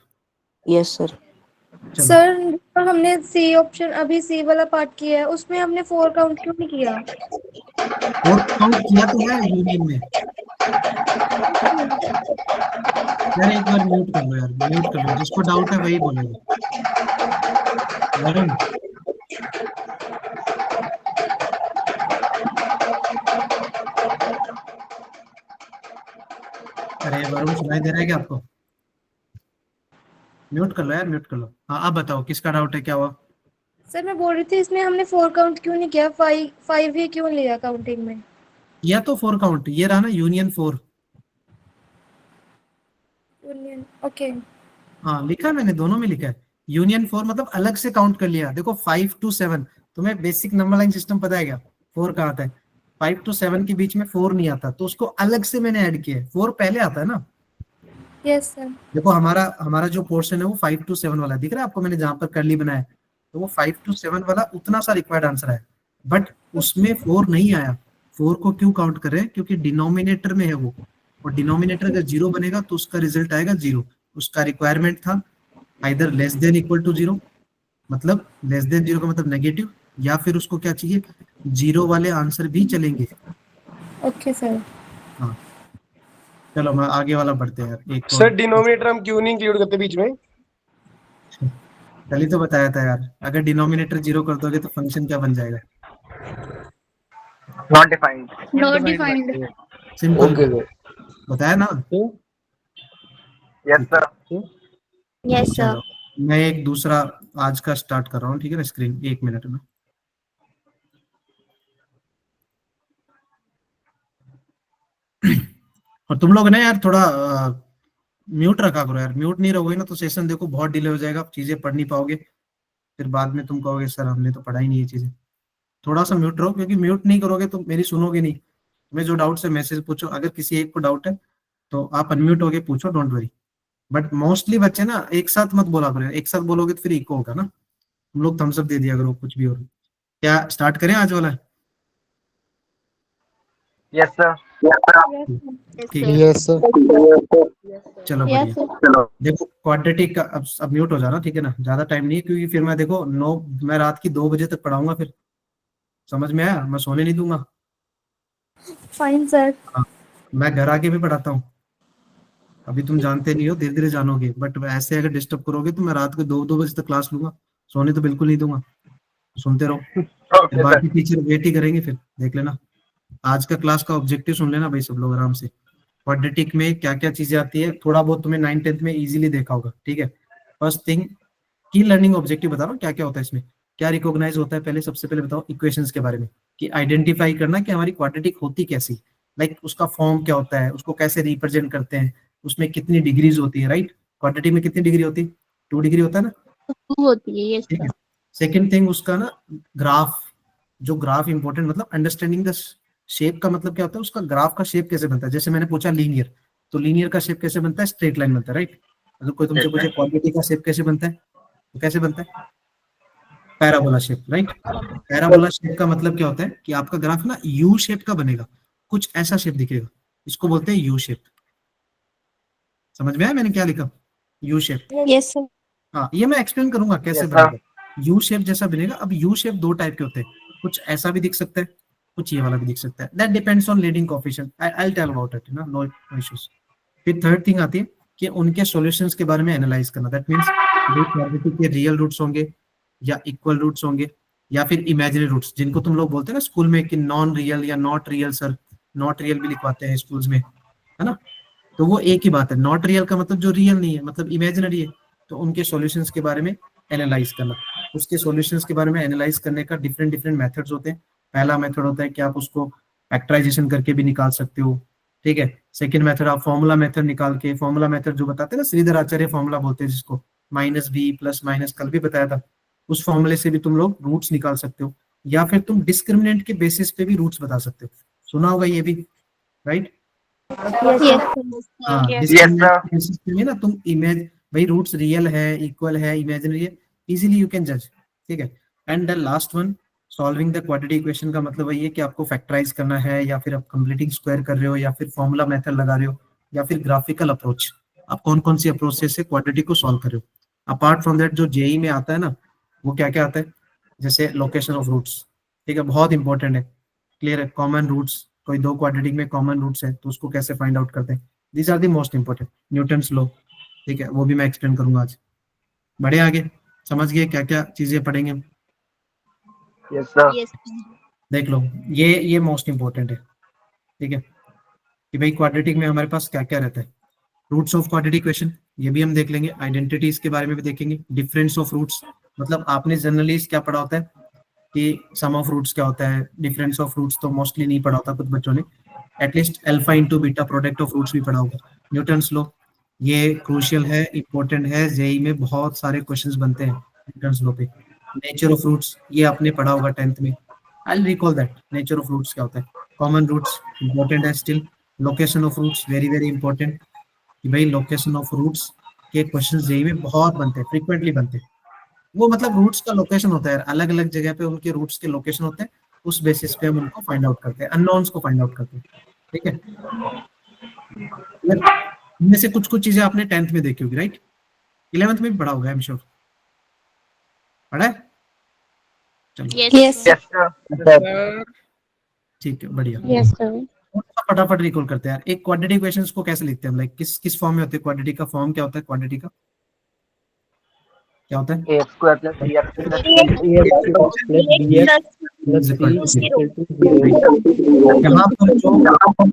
Yes sir. चलो सर हमने सी ऑप्शन अभी सी वाला पार्ट किया है उसमें हमने 4 काउंट क्यों नहीं किया? और काउंट किया तो है यूनियन में यार। एक बार म्यूट कर लो यार, म्यूट कर लो, जिसको डाउट है वही बोलेगा। वरुण अरे वरुण सुनाई दे रहा है क्या आपको? म्यूट कर लो यार, म्यूट कर लो। हाँ आप बताओ किसका डाउट है, क्या हुआ? सर मैं बोल रही थी इसमें हमने 4 काउंट क्यों नहीं किया, 5 ही क्यों लिया काउंटिंग में? या तो 4 काउंट, ये रहा ना यूनियन 4। Union okay. हाँ लिखा है मैंने, दोनों में लिखा है। यूनियन 4 मतलब अलग से काउंट कर लिया। देखो 5 to 7, तुम्हें बेसिक नंबर लाइन सिस्टम पता है क्या? 4 कहाँ आता है? 5 to 7 के बीच में 4 नहीं आता, तो उसको अलग से मैंने ऐड किया है। 4 पहले आता है ना। Yes sir. देखो हमारा हमारा जो पोर्शन है वो 5 to 7 वाला दिख रहा है आपको, मैंने जहां पर करली बनाया, तो वो 5 to 7 वाला उतना सा रिक्वायर्ड आंसर है, बट उसमें 4 नहीं आया। 4 को क्यों काउंट कर रहे हैं? क्योंकि डिनोमिनेटर में है वो, और डिनोमिनेटर अगर 0 बनेगा तो उसका रिजल्ट आएगा 0। उसका रिक्वायरमेंट था either less than equal to 0, मतलब लेस देन 0 का मतलब नेगेटिव, या फिर उसको क्या चाहिए, 0 वाले आंसर भी चलेंगे। Okay sir. हाँ चलो मैं आगे वाला बढ़ते हैं यार। एक सर डिनोमिनेटर हम क्यों नहीं इंक्लूड करते बीच में? कल ही तो बताया था यार, अगर डिनोमिनेटर 0 कर दोगे तो फंक्शन क्या बन जाएगा? Not defined. Not defined. Simple okay sir. बताया ना। Yes sir. Yes sir. चलो मैं एक दूसरा आज का स्टार्ट कर रहा हूँ, ठीक है ना? स्क्रीन 1 मिनट में। और तुम लोग ना यार थोड़ा म्यूट रखा करो यार, म्यूट नहीं रहोगे ना तो सेशन देखो बहुत डिले हो जाएगा, चीजें पढ़ नहीं पाओगे, फिर बाद में तुम कहोगे सर हमने तो पढ़ा ही नहीं ये चीजें। थोड़ा सा म्यूट रहो, क्योंकि म्यूट नहीं करोगे तो मेरी सुनोगे नहीं। तुम्हें जो डाउट है मैसेज पूछो, अगर किसी एक को डाउट है तो आप अनम्यूट होके पूछो, डोंट वरी। बट मोस्टली बच्चे ना एक साथ मत बोला करो, एक साथ बोलोगे तो फिर इको होगा ना। तुम लोग थम्स अप दे दिया करो कुछ भी हो। क्या स्टार्ट करें आज वाला? Yes sir. ठीक है यस सर। चलो यस बढ़िया। देखो क्वाड्रेटिक का अब म्यूट हो जाना, ठीक है ना? ज्यादा टाइम नहीं है, क्योंकि फिर मैं देखो मैं रात की 2 बजे तक पढ़ाऊंगा, फिर समझ में आया? मैं सोने नहीं दूंगा। Fine sir. हाँ, मैं घर आके भी पढ़ाता हूँ। अभी तुम जानते नहीं हो, धीरे धीरे जानोगे, बट ऐसे अगर डिस्टर्ब करोगे तो मैं रात को 2-2 बजे तक क्लास लूंगा, सोने तो बिल्कुल नहीं दूंगा। सुनते रहो, फिर बाकी टीचर वेट ही करेंगे, फिर देख लेना। आज का क्लास का ऑब्जेक्टिव सुन लेना भाई सब लोग आराम से। क्वाड्रेटिक में क्या क्या चीजें आती है, थोड़ा बहुत तुम्हें 9th-10th में इजीली देखा होगा, ठीक है। फर्स्ट थिंग, की लर्निंग ऑब्जेक्टिव बता रहा हूँ क्या क्या होता है इसमें, क्या रिकॉग्नाइज होता है। पहले सबसे पहले बताओ इक्वेशंस के बारे में, कि आइडेंटिफाई करना कि हमारी क्वाड्रेटिक होती कैसी, लाइक उसका फॉर्म क्या होता है, उसको कैसे रिप्रेजेंट करते हैं, उसमें कितनी डिग्रीज होती है, राइट। क्वाड्रेटिक में कितनी डिग्री होती है, 2 डिग्री होता है ना, 2 होती है, यस ठीक है। सर। सेकेंड थिंग, उसका ना ग्राफ, जो ग्राफ इंपॉर्टेंट, मतलब अंडरस्टैंडिंग द शेप का मतलब क्या होता है, उसका ग्राफ का शेप कैसे बनता है। जैसे मैंने पूछा लीनियर, तो लीनियर का शेप कैसे बनता है, स्ट्रेट लाइन बनता है, राइट। अगर कोई तुमसे पूछे क्वाड्रेटिक का शेप कैसे बनता है, तो कैसे बनता है, parabola shape, right. Parabola shape का मतलब क्या होता है कि आपका ग्राफ ना यू शेप का बनेगा, कुछ ऐसा शेप दिखेगा, इसको बोलते हैं यू शेप। समझ में आया मैंने क्या लिखा, यू शेप। Yes sir. हाँ, ये मैं एक्सप्लेन करूंगा कैसे बनेगा। यू शेप जैसा बनेगा। अब यू शेप 2 टाइप के होते हैं, कुछ ऐसा भी दिख सकता है, कुछ ये वाला भी दिख सकता है। That depends on leading coefficient, I will tell about it, no issues. फिर थर्ड थिंग आती है कि उनके सॉल्यूशंस के बारे में एनालाइज करना। दैट मींस क्वाड्रेटिक के रियल रूट्स होंगे या इक्वल रूट्स होंगे या फिर इमेजिनरी रूट्स, जिनको तुम लोग बोलते हैं ना स्कूल में कि नॉन रियल या not real. Sir not real भी लिखवाते हैं स्कूल्स में, है ना। तो वो एक ही बात है, नॉट रियल का मतलब जो रियल नहीं है, मतलब इमेजिनरी है। तो उनके सॉल्यूशंस के बारे में एनालाइज करना। उसके सॉल्यूशंस के बारे में एनालाइज करने का डिफरेंट डिफरेंट मेथड्स होते हैं। पहला मेथड होता है कि आप उसको फैक्टराइजेशन करके भी निकाल सकते हो, ठीक है। सेकंड मेथड, आप फॉर्मूला मेथड निकाल के, फॉर्मूला मेथड जो बताते हैं ना, श्रीधर आचार्य फॉर्मूला बोलते हैं जिसको, -b प्लस माइनस, कल भी बताया था। उस फॉर्मूले से भी तुम लोग रूट्स निकाल सकते हो, या फिर तुम डिस्क्रिमिनेंट के बेसिस पे भी रूट्स बता सकते हो। सुना होगा ये भी, राइट। हाँ, डिस्क्रिमिनेंट के बेसिस पे भी ना तुम इमेज, भाई रूट्स रियल है, इक्वल है, इमेजिनरी है, इजीली यू कैन जज, ठीक है। And the last one, solving the quadratic equation का मतलब वही है कि आपको फैक्टराइज करना है, या फिर आप कंप्लीटिंग स्क्वायर कर रहे हो, या फिर फॉर्मूला मेथड लगा रहे हो, या फिर ग्राफिकल अप्रोच। आप कौन कौन सी अप्रोच से क्वाड्रेटिक को सॉल्व कर रहे हो। अपार्ट फ्रॉम दैट, जो जेई में आता है ना, वो क्या क्या आता है, जैसे लोकेशन ऑफ रूट्स, ठीक है, बहुत इंपॉर्टेंट है, क्लियर है। कॉमन रूट्स, कोई 2 क्वाड्रेटिक में कॉमन रूट्स है तो उसको कैसे फाइंड आउट करते हैं, these are the most important. Newton's law, ठीक है, वो भी मैं एक्सप्लेन करूंगा आज। बढ़े आगे, समझ गए क्या क्या चीजें पढ़ेंगे। Yes sir. देख लो, ये मोस्ट इंपॉर्टेंट है, ठीक है, कि भाई क्वाड्रेटिक में हमारे पास क्या क्या रहता है। रूट्स ऑफ क्वाड्रेटिक इक्वेशन, ये भी हम देख लेंगे। आइडेंटिटीज के बारे में भी देखेंगे। डिफरेंस ऑफ रूट्स, मतलब आपने जनरली क्या पढ़ा होता है कि सम ऑफ रूट्स क्या होता है, डिफरेंस ऑफ रूट्स तो मोस्टली नहीं पढ़ा होता कुछ बच्चों ने, at least alpha into beta product of roots भी पढ़ा होगा। न्यूटन्स लॉ, ये क्रूशियल है, इंपॉर्टेंट है, जेई में बहुत सारे क्वेश्चंस बनते हैं न्यूटन्स लॉ पे। नेचर ऑफ रूट्स, ये आपने पढ़ा होगा 10th में, I will recall that, nature of roots क्या होता है। कॉमन रूट्स इंपॉर्टेंट है still. Location of roots very very important, कि भाई लोकेशन ऑफ रूट्स के क्वेश्चंस जेई में बहुत बनते हैं, फ्रीक्वेंटली बनते हैं। वो मतलब रूट्स का लोकेशन होता है, अलग अलग जगह पे उनके रूट्स के लोकेशन होते हैं, उस बेसिस पे हम उनको फाइंड आउट करते हैं, अननोन्स को फाइंड आउट करते हैं, ठीक है। इनमें से कुछ कुछ चीजें आपने 10th में देखी होगी, राइट। 11th में भी पढ़ा होगा, आई एम श्योर, पढ़ा है। चलो यस ठीक है, बढ़िया। Yes sir. फटाफट रिकॉल करते हैं यार। एक क्वाड्रेटिक इक्वेशंस को कैसे लिखते हैं हम, लाइक किस फॉर्म में होते हैं क्वाड्रेटिक का फॉर्म क्या होता है, क्वाड्रेटिक का क्या होता है, यहाँ पर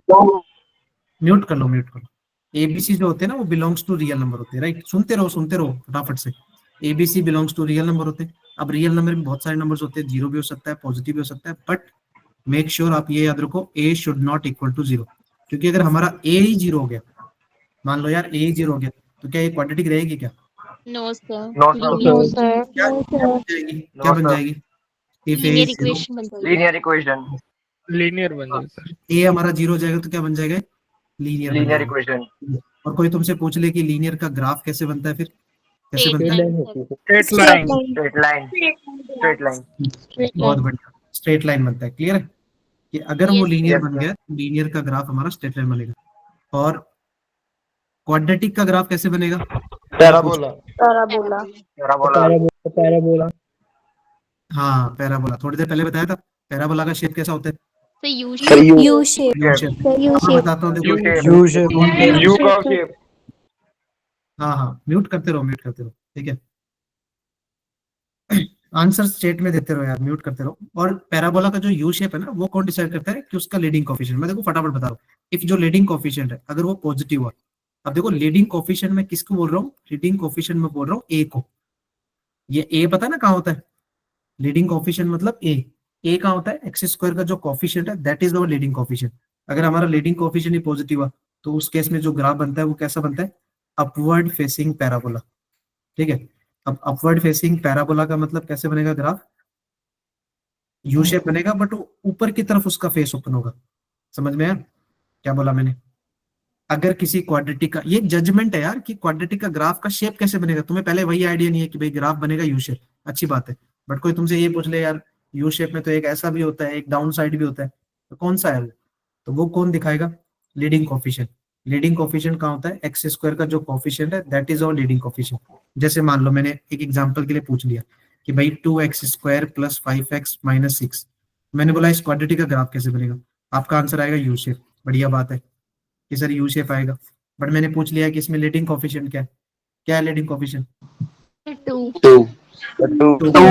जो म्यूट कर लो एबीसी जो होते हैं ना, वो बिलोंग्स टू रियल नंबर होते हैं, राइट। सुनते रहो फटाफट से। ABC belongs to real number होते हैं। अब रियल नंबर में बहुत सारे नंबर्स होते हैं, 0 भी हो सकता है, पॉजिटिव भी हो सकता है, बट मेक श्योर आप ये याद रखो, a should not equal to 0, क्योंकि अगर हमारा a ही 0 हो गया, मान लो यार a ही 0 हो गया, तो क्या ये क्वाड्रेटिक रहेगी क्या? No sir. क्या बन जाएगी? If a is 0, linear equation linear बन जाए सर। a हमारा 0 हो जाएगा तो क्या बन जाएगा? लीनियर इक्वेशन और कोई तुमसे पूछ ले कि लीनियर का ग्राफ कैसे बनता है, फिर कैसे बनता है? स्ट्रेट लाइन बहुत बढ़िया, स्ट्रेट लाइन बनता है। क्लियर है कि अगर वो लीनियर बन गया, लीनियर का ग्राफ हमारा स्ट्रेट लाइन बनेगा। और क्वाड्रेटिक का ग्राफ कैसे बनेगा? पैराबोला हाँ, पैराबोला, थोड़ी देर पहले बताया था। पैराबोला का शेप कैसा होता है? You U shape. शेप। बताता हूँ, देखो यू का शेप हाँ म्यूट करते रहो, ठीक है। आंसर स्टेट में देते रहो यार, म्यूट करते रहो। और पैराबोला का जो यू शेप है ना, वो कौन डिसाइड करता है कि उसका लीडिंग कोफिशिएंट। मैं देखो फटाफट बता रहा हूँ। इफ जो लीडिंग कोफिशिएंट है अगर वो पॉजिटिव हुआ, अब देखो लीडिंग कोफिशिएंट में किसको बोल रहा हूँ, लीडिंग कोफिशिएंट में बोल रहा हूँ ए को। ये ए पता है ना कहाँ होता है, लीडिंग कोफिशिएंट मतलब ए। ए कहाँ होता है, एक्स स्क्वायर का जो कोफिशिएंट है that is our leading coefficient. अगर हमारा लीडिंग कोफिशिएंट ही पॉजिटिव हुआ तो उस केस में जो ग्राफ बनता है वो कैसा बनता है, अपवर्ड फेसिंग पैराबोला। ठीक है, अब अपवर्ड फेसिंग पैराबोला का मतलब कैसे बनेगा ग्राफ, यू शेप बनेगा बट ऊपर की तरफ उसका फेस ओपन होगा। समझ में आया क्या बोला मैंने। अगर किसी क्वाड्रेटिक का, ये जजमेंट है यार कि क्वाड्रेटिक का ग्राफ का शेप कैसे बनेगा, तुम्हें पहले वही आइडिया नहीं है कि भाई ग्राफ बनेगा यू शेप, अच्छी बात है। बट कोई तुमसे ये पूछ ले यार यू शेप में तो एक ऐसा भी होता है एक डाउन साइड भी होता है, तो कौन सा है वो, तो वो कौन दिखाएगा, लीडिंग कोफिशिएंट। लीडिंग कोफिशिएंट कहाँ होता है, एक्स स्क्वायर का जो कोफिशिएंट है that is our leading coefficient. जैसे मान लो मैंने एक एग्जांपल के लिए पूछ लिया कि भाई 2x square plus 5x minus 6, मैंने बोला इस क्वाड्रेटिक का ग्राफ कैसे बनेगा, आपका आंसर आएगा यू शेप। बढ़िया बात है कि सर यू शेप आएगा, बट मैंने पूछ लिया कि इसमें लीडिंग कोफिशिएंट क्या है, क्या है leading coefficient, 2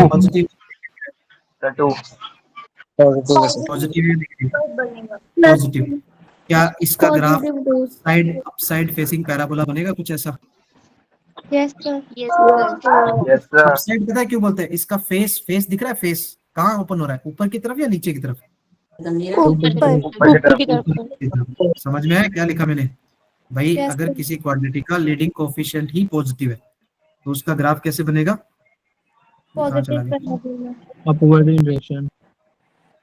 positive positive positive. क्या इसका graph positive 2। Side up side facing parabola बनेगा कुछ ऐसा। Yes sir. Yes sir up side पता है क्यों बोलते हैं, इसका फेस फेस दिख रहा है, फेस कहाँ ओपन हो रहा है, ऊपर की तरफ या नीचे की तरफ, ऊपर की तरफ। समझ में आया क्या लिखा मैंने भाई। Yes, अगर sir. किसी क्वाड्रेटिक का लीडिंग कोफिशिएंट ही पॉजिटिव है तो उसका ग्राफ कैसे बनेगा, कहाँ चला पॉजिटिव गया? करना है। अपवर्ड इन डायरेक्शन।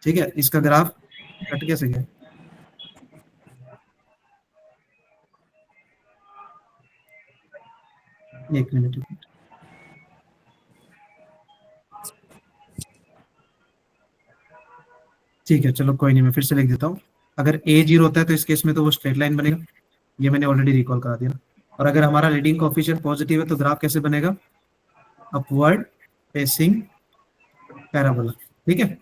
ठीक है, इसका ग्राफ कट कैसे गया, एक मिनट। ठीक है चलो कोई नहीं, मैं फिर से लिख देता हूँ। अगर ए 0 होता है तो इस केस में तो वो स्ट्रेट लाइन बनेगा, ये मैंने ऑलरेडी रिकॉल करा दिया। और अगर हमारा लीडिंग कोफिशिएंट पॉजिटिव है तो ग्राफ कैसे बनेगा, अपवर्ड फेसिंग पैराबोला। ठीक है,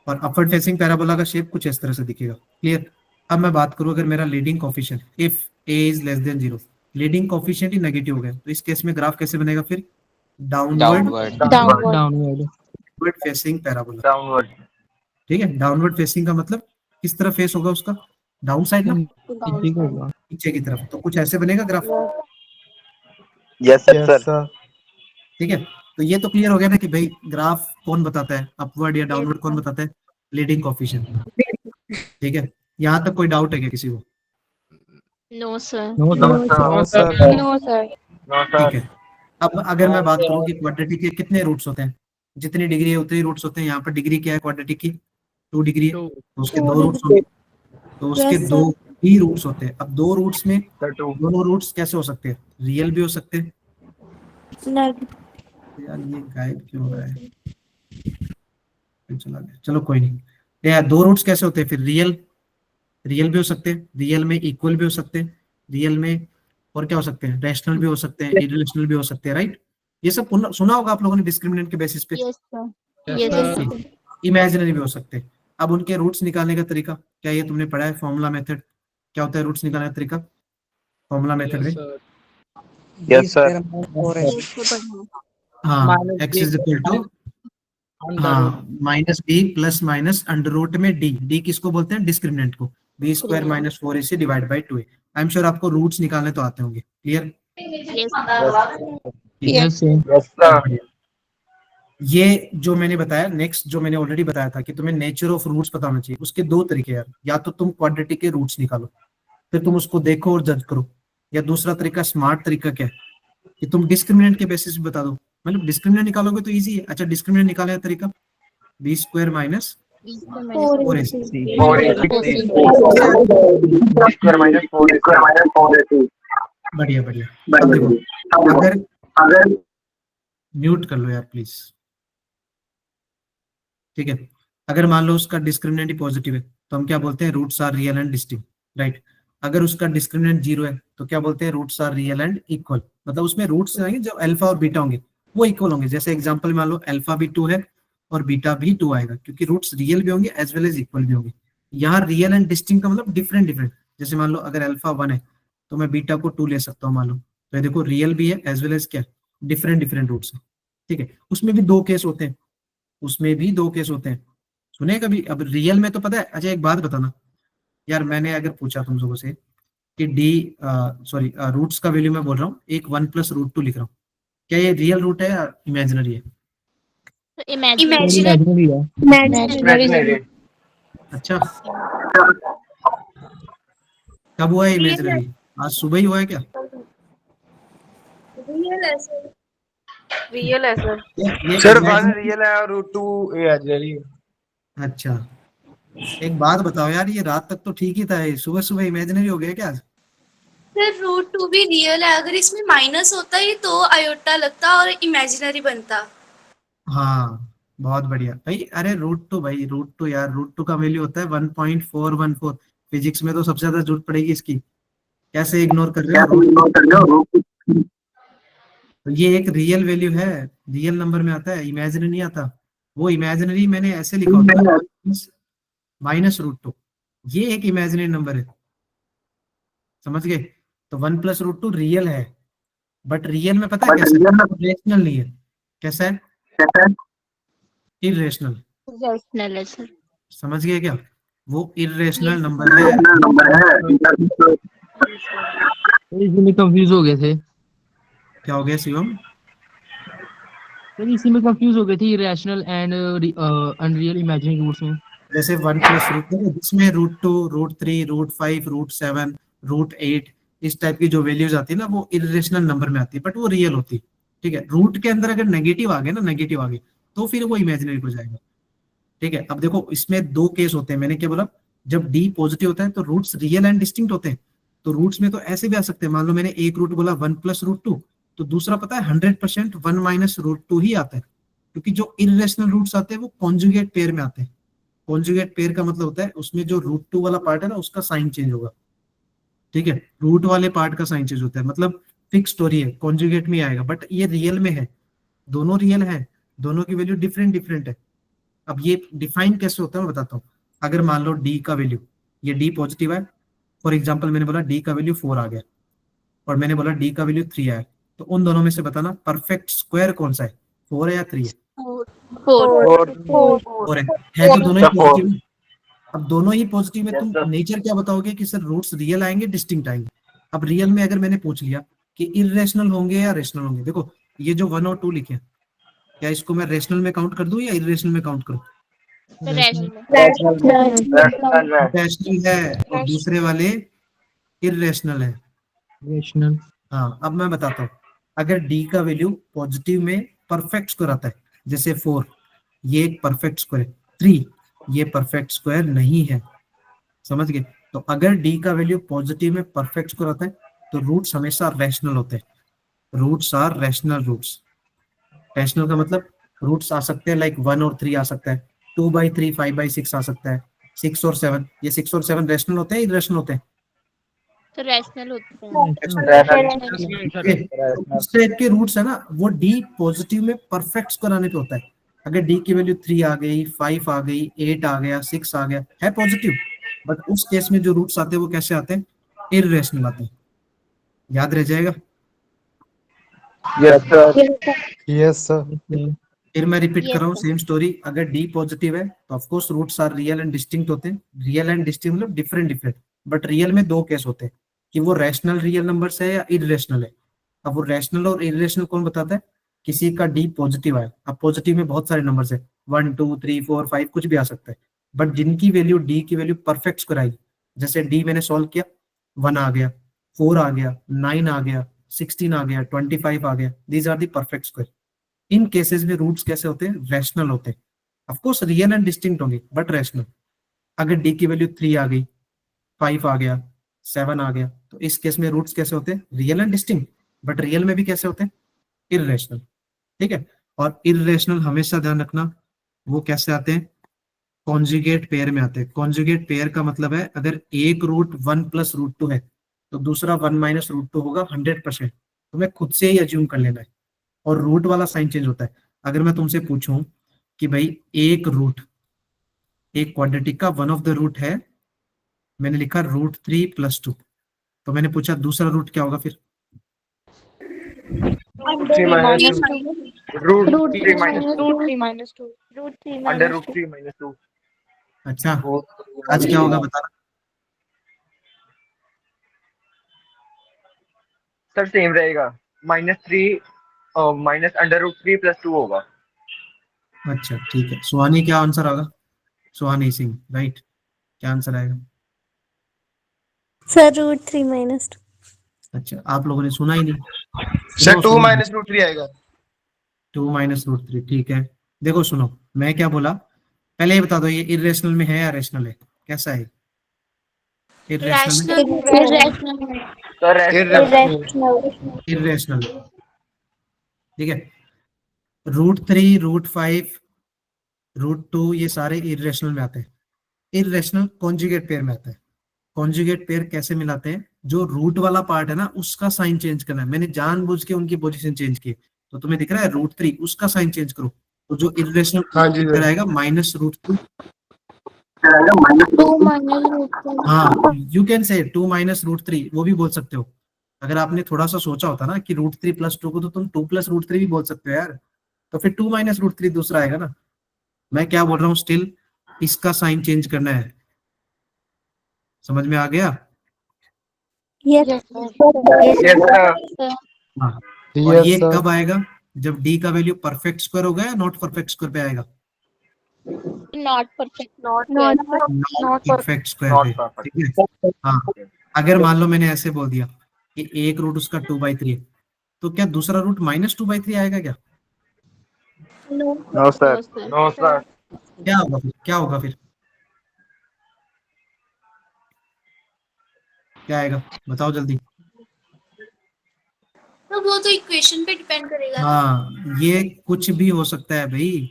और अपवर्ड फेसिंग पैराबोला का शेप कुछ इस तरह से दिखेगा। क्लियर। अब मैं बात करूं, अगर मेरा leading coefficient if A is less than 0, leading coefficient he negative हो गया तो इस केस में ग्राफ कैसे बनेगा फिर, डाउनवर्ड डाउनवर्ड फेसिंग पैराबोला। ठीक है, डाउनवर्ड फेसिंग का मतलब किस तरफ फेस होगा उसका, डाउन साइड ना, ठीक होगा। नीचे की तरफ, तो कुछ ऐसे बनेगा ग्राफ। Yes sir. ठीक है, तो ये तो क्लियर हो गया ना कि भाई ग्राफ कौन बताता है, अपवर्ड या डाउनवर्ड कौन बताता है, लीडिंग कोफिशिएंट। ठीक है, यहाँ तक कोई डाउट है क्या किसी को, no sir no sir. No sir. ठीक है। अब अगर मैं बात करूं कि क्वाड्रेटिक के कितने रूट्स होते हैं, जितनी डिग्री है उतने रूट्स होते हैं। यहाँ पर डिग्री क्या है क्वाड्रेटिक की, 2 डिग्री है, तो उसके 2 रूट्स होंगे, तो उसके Yes, 2 ही रूट्स होते हैं। अब 2 रूट्स में दोनों रूट्स कैसे हो सकते हैं, रियल भी हो सकते हैं। यार ये गायब क्यों हो रहा है, चला गया, चलो कोई नहीं। यार 2 रूट्स कैसे होते हैं फिर, रियल भी हो सकते हैं, रियल में इक्वल भी हो सकते हैं, रियल में और क्या हो सकते हैं, रैशनल भी हो सकते हैं, इररेशनल भी हो सकते हैं, राइट। ये सब सुना होगा आप लोगों ने डिस्क्रिमिनेंट के बेसिस पे। यस सर इमेजिनरी भी हो सकते हैं। अब उनके रूट्स निकालने का तरीका क्या, ये तुमने पढ़ा है फॉर्मूला मेथड, क्या होता है रूट्स निकालने का तरीका फॉर्मूला मेथड में। Yes sir. हाँ, x इज इक्वल टू हाँ minus B plus minus under root में डी, डी किसको बोलते हैं, डिस्क्रिमिनेंट को, B square minus 4ac divide by 2a। I am sure आपको रूट्स निकालने तो आते होंगे। क्लियर। यस ये जो मैंने बताया, नेक्स्ट जो मैंने ऑलरेडी बताया था कि तुम्हें नेचर ऑफ रूट्स पता होना चाहिए। उसके 2 तरीके यार, या तो तुम क्वाड्रेटिक के रूट्स निकालो फिर तुम उसको देखो और जज करो, या दूसरा तरीका स्मार्ट तरीका क्या है कि तुम डिस्क्रिमिनेंट के बेसिस पे बता दो। मतलब डिस्क्रिमिनेंट निकालोगे तो इजी है। अच्छा, डिस्क्रिमिनेंट निकालने का तरीका बी स्क्वायर माइनस 4ac। बढ़िया बढ़िया। अब देखो, अगर म्यूट कर लो यार प्लीज। ठीक है, अगर मान लो उसका डिस्क्रिमिनेंट ही पॉजिटिव है तो हम क्या बोलते हैं, roots are real and distinct, right. अगर उसका डिस्क्रिमिनेंट 0 है तो क्या बोलते हैं, roots are real and equal. मतलब उसमें रूट्स आएंगे जो अल्फा और बीटा होंगे वो इक्वल होंगे। जैसे एग्जांपल मान लो अल्फा भी 2 है और बीटा भी 2 आएगा, क्योंकि रूट्स रियल भी होंगे एज वेल एज इक्वल भी होंगे। यहाँ रियल एंड डिस्टिंक्ट का मतलब डिफरेंट डिफरेंट। जैसे मान लो अगर अल्फा 1 है तो मैं बीटा को 2 ले सकता हूँ मान लो, तो ये देखो रियल भी है एज वेल एज क्या डिफरेंट डिफरेंट रूट्स है। ठीक है, उसमें भी दो केस होते हैं, उसमें भी दो केस होते हैं, सुने कभी? अब रियल में तो पता है। अच्छा एक बात बताना यार, मैंने अगर पूछा तुम लोगों से कि डी सॉरी रूट्स का वैल्यू मैं बोल रहा हूँ, एक 1+√2 लिख रहा हूँ, क्या ये रियल रूट है या इमेजिनरी है? इमेजिनरी है। इमेजिनरी। अच्छा, कब हुआ है इमेजिनरी? आज सुबह ही हुआ है क्या? रियल है सर। ये सर 1 imaginary- रियल है और √2 इमेजिनरी है। अच्छा, एक बात बताओ यार, ये रात तक तो ठीक ही था, ये सुबह सुबह इमेजिनरी हो गया क्या आज? सर √2 भी रियल है, अगर इसमें माइनस होता ही तो आयोटा लगता और इमेजिनरी बनता। हाँ बहुत बढ़िया भाई। अरे √2 भाई, √2 यार, √2 का वैल्यू होता है 1.414। फिजिक्स में तो सबसे ज्यादा जरूरत पड़ेगी इसकी, कैसे इग्नोर कर रहे हो? तो ये एक रियल वैल्यू है, रियल नंबर में आता है, इमेजिनरी नहीं आता। वो इमेजिनरी मैंने ऐसे लिखा होता है -√2, ये एक इमेजिनरी नंबर है, समझ गए? तो 1+√2 रियल है, बट रियल में पता है कैसे, रेशनल नहीं है। कैसा है? इरेशनल। रैशनल है सर। समझ गए क्या? वो इरेशनल नंबर है। इसमें कंफ्यूज हो गए थे, क्या हो गया शिवम? सर इसी में कंफ्यूज हो गए थे, rational and unreal imaginary roots में। जैसे 1+√2 जिसमें √2, √3, √5, √7, √8 इस टाइप की जो वैल्यूज आती है ना, वो इरेशनल नंबर में आती है, बट वो रियल होती है। ठीक है, रूट के अंदर अगर नेगेटिव आ गए ना, नेगेटिव आ गए, तो फिर वो इमेजिनरी हो जाएगा। ठीक है, अब देखो इसमें दो केस होते हैं, मैंने क्या बोला, जब डी पॉजिटिव होता है तो रूट्स रियल एंड डिस्टिंक्ट होते हैं। तो रूट्स में तो ऐसे भी आ सकते हैं, मान लो मैंने एक रूट बोला 1+√2, तो दूसरा पता है 100% 1 - √2 ही आता है, क्योंकि जो इरेशनल रूट्स आते हैं वो कॉन्जुगेट पेयर में आते हैं। कॉन्जुगेट पेयर का मतलब होता है उसमें जो √2 वाला पार्ट है ना, उसका साइन चेंज होगा। ठीक है, रूट वाले पार्ट का साइन चेंज होता है, मतलब फिक्स स्टोरी है, कॉन्जुगेट में आएगा, बट ये रियल में है, दोनों रियल है, दोनों की वैल्यू डिफरेंट डिफरेंट है। अब ये डिफाइन कैसे होता है मैं बताता हूँ। अगर मान लो डी का वैल्यू, ये डी पॉजिटिव है, फॉर एग्जांपल मैंने बोला डी का वैल्यू 4 आ गया, और मैंने बोला डी का वैल्यू 3 आया, तो उन दोनों में से बताना परफेक्ट स्क्वायर कौन सा है, 4 है या 3 है? 4 है तो दोनों ही पॉजिटिव। अब दोनों ही पॉजिटिव में तुम नेचर क्या बताओगे कि सर रूट्स रियल आएंगे डिस्टिंक्ट आएंगे? अब रियल में अगर मैंने पूछ लिया कि इरेशनल होंगे या रेशनल होंगे, देखो ये जो 1 और 2 लिखे हैं, क्या इसको मैं रेशनल में काउंट कर दूं या इरेशनल में काउंट करूं? रैशनल है और दूसरे वाले इरेशनल है। रैशनल। हाँ, अब मैं बताता हूँ, अगर डी का वैल्यू पॉजिटिव में परफेक्ट स्क्वायर आता है, जैसे 4 ये एक परफेक्ट स्क्वायर है, 3 ये परफेक्ट स्क्वायर नहीं है, समझ गए? तो अगर डी का वैल्यू पॉजिटिव में परफेक्ट स्क्वायर आता है तो रूट्स हमेशा रैशनल होते हैं। Roots are rational roots. Rational का मतलब रूट्स आ सकते हैं लाइक 1 और 3 आ सकता है, 2/3, 5/6 आ सकता है, 6 और 7। ये 6 और 7 रैशनल होते हैं, इरेशनल होते हैं? तो रैशनल होते हैं। उस टाइप के रूट्स है ना, वो डी पॉजिटिव में परफेक्ट स्क्वायर आने पे होता है। अगर डी की वैल्यू 3 आ गई, 5 आ गई, 8 आ गया, 6 आ गया, है पॉजिटिव, बट उस केस में जो रूट्स आते हैं वो कैसे आते हैं? इररेशनल आते हैं। याद रह जाएगा? Yes sir. फिर मैं रिपीट Yes, कर रहा हूँ sir. Same story. अगर डी पॉजिटिव है तो of course roots are real and distinct होते हैं। रियल एंड डिस्टिंक्ट मतलब डिफरेंट डिफरेंट, बट रियल में दो केस होते हैं कि वो रैशनल रियल नंबर्स है या इररेशनल है। अब वो रैशनल और इररेशनल कौन बताता है? किसी का डी पॉजिटिव आया, अब पॉजिटिव में बहुत सारे नंबर्स है, 1 2 3 4 5 कुछ भी आ सकता है, बट जिनकी वैल्यू डी की वैल्यू परफेक्ट स्क्वायर आई, जैसे डी मैंने सॉल्व किया, 1 आ गया, 4 आ गया, 9 आ गया, 16 आ गया, 25 आ गया, these are the perfect square. इन केसेस में रूट्स कैसे होते हैं? रैशनल होते हैं। Of course real and distinct होंगे बट रैशनल। अगर डी की वैल्यू 3 आ गई, 5 आ गया, 7 आ गया, तो इस केस में रूट्स कैसे होते हैं? Real and distinct, but real में भी कैसे होते हैं? इररेशनल। ठीक है, और इररेशनल हमेशा ध्यान रखना वो कैसे आते हैं? कॉन्जुगेट पेयर में आते हैं। कॉन्जुगेट पेयर का मतलब है अगर एक रूट 1+√2 है तो दूसरा 1 - √2 होगा 100%। तुम्हें खुद से ही अज्यूम कर लेना है, और रूट वाला साइन चेंज होता है। अगर मैं तुमसे पूछूं कि भाई एक रूट, एक क्वाड्रेटिक का वन ऑफ द रूट है, मैंने लिखा √3+2, तो मैंने पूछा दूसरा रूट क्या होगा फिर? Root root three three minus minus root three minus two. Root three under minus root two. 3 minus 2। अच्छा, आज क्या होगा बताना। सर सेम रहेगा, -3 माइनस √3 + 2 होगा। अच्छा ठीक है, सुहानी क्या आंसर होगा? सुहानी सिंह, राइट, क्या आंसर आएगा? Sir root three minus two. अच्छा, आप लोगों ने सुना ही नहीं। सर देखो 2 सुनो, माइनस रूट 3 आएगा। 2 माइनस रूट 3, ठीक है। देखो सुनो, मैं क्या बोला, पहले ये बता दो, ये इरेशनल में है या रेशनल है? कैसा है इरेशनल में? इरेशनल। Sir irrational. इरेशनल, ठीक है। √3, √5, √2 ये सारे इरेशनल में आते हैं। इरेशनल कॉन्जुगेट पेयर में आता है। कॉन्जुगेट पेयर कैसे मिलाते हैं? जो रूट वाला पार्ट है ना, उसका साइन चेंज करना है। मैंने जानबूझ के उनकी पोजीशन चेंज की, तो तुम्हें दिख रहा है √3, उसका साइन चेंज करो, तो जो इरेशनल हाँ जी पेयर सर। आएगा -√2। Two minus root three. हाँ, यू कैन से 2 माइनस √3, वो भी बोल सकते हो। अगर आपने थोड़ा सा सोचा होता ना कि √3 + 2 को, तो तुम 2 + √3 भी बोल सकते हो यार। तो फिर 2 माइनस √3 दूसरा आएगा ना। मैं क्या बोल रहा हूँ, स्टिल इसका साइन चेंज करना है। समझ में आ गया? Yes yes sir. हाँ। और ये कब आएगा? जब डी का वैल्यू परफेक्ट स्क्वायर होगा या नॉट परफेक्ट स्क्वायर पे आएगा? Not perfect. Not not perfect square पे, ठीक है। हाँ, अगर मान लो मैंने ऐसे बोल दिया कि एक रूट उसका 2/3 है, तो क्या दूसरा रूट -2/3 आएगा क्या? No sir. No sir. क्या होगा फिर? क्या होगा फिर? क्या आएगा बताओ जल्दी। तो वो तो इक्वेशन पे डिपेंड करेगा ना। हाँ, ये कुछ भी हो सकता है भाई,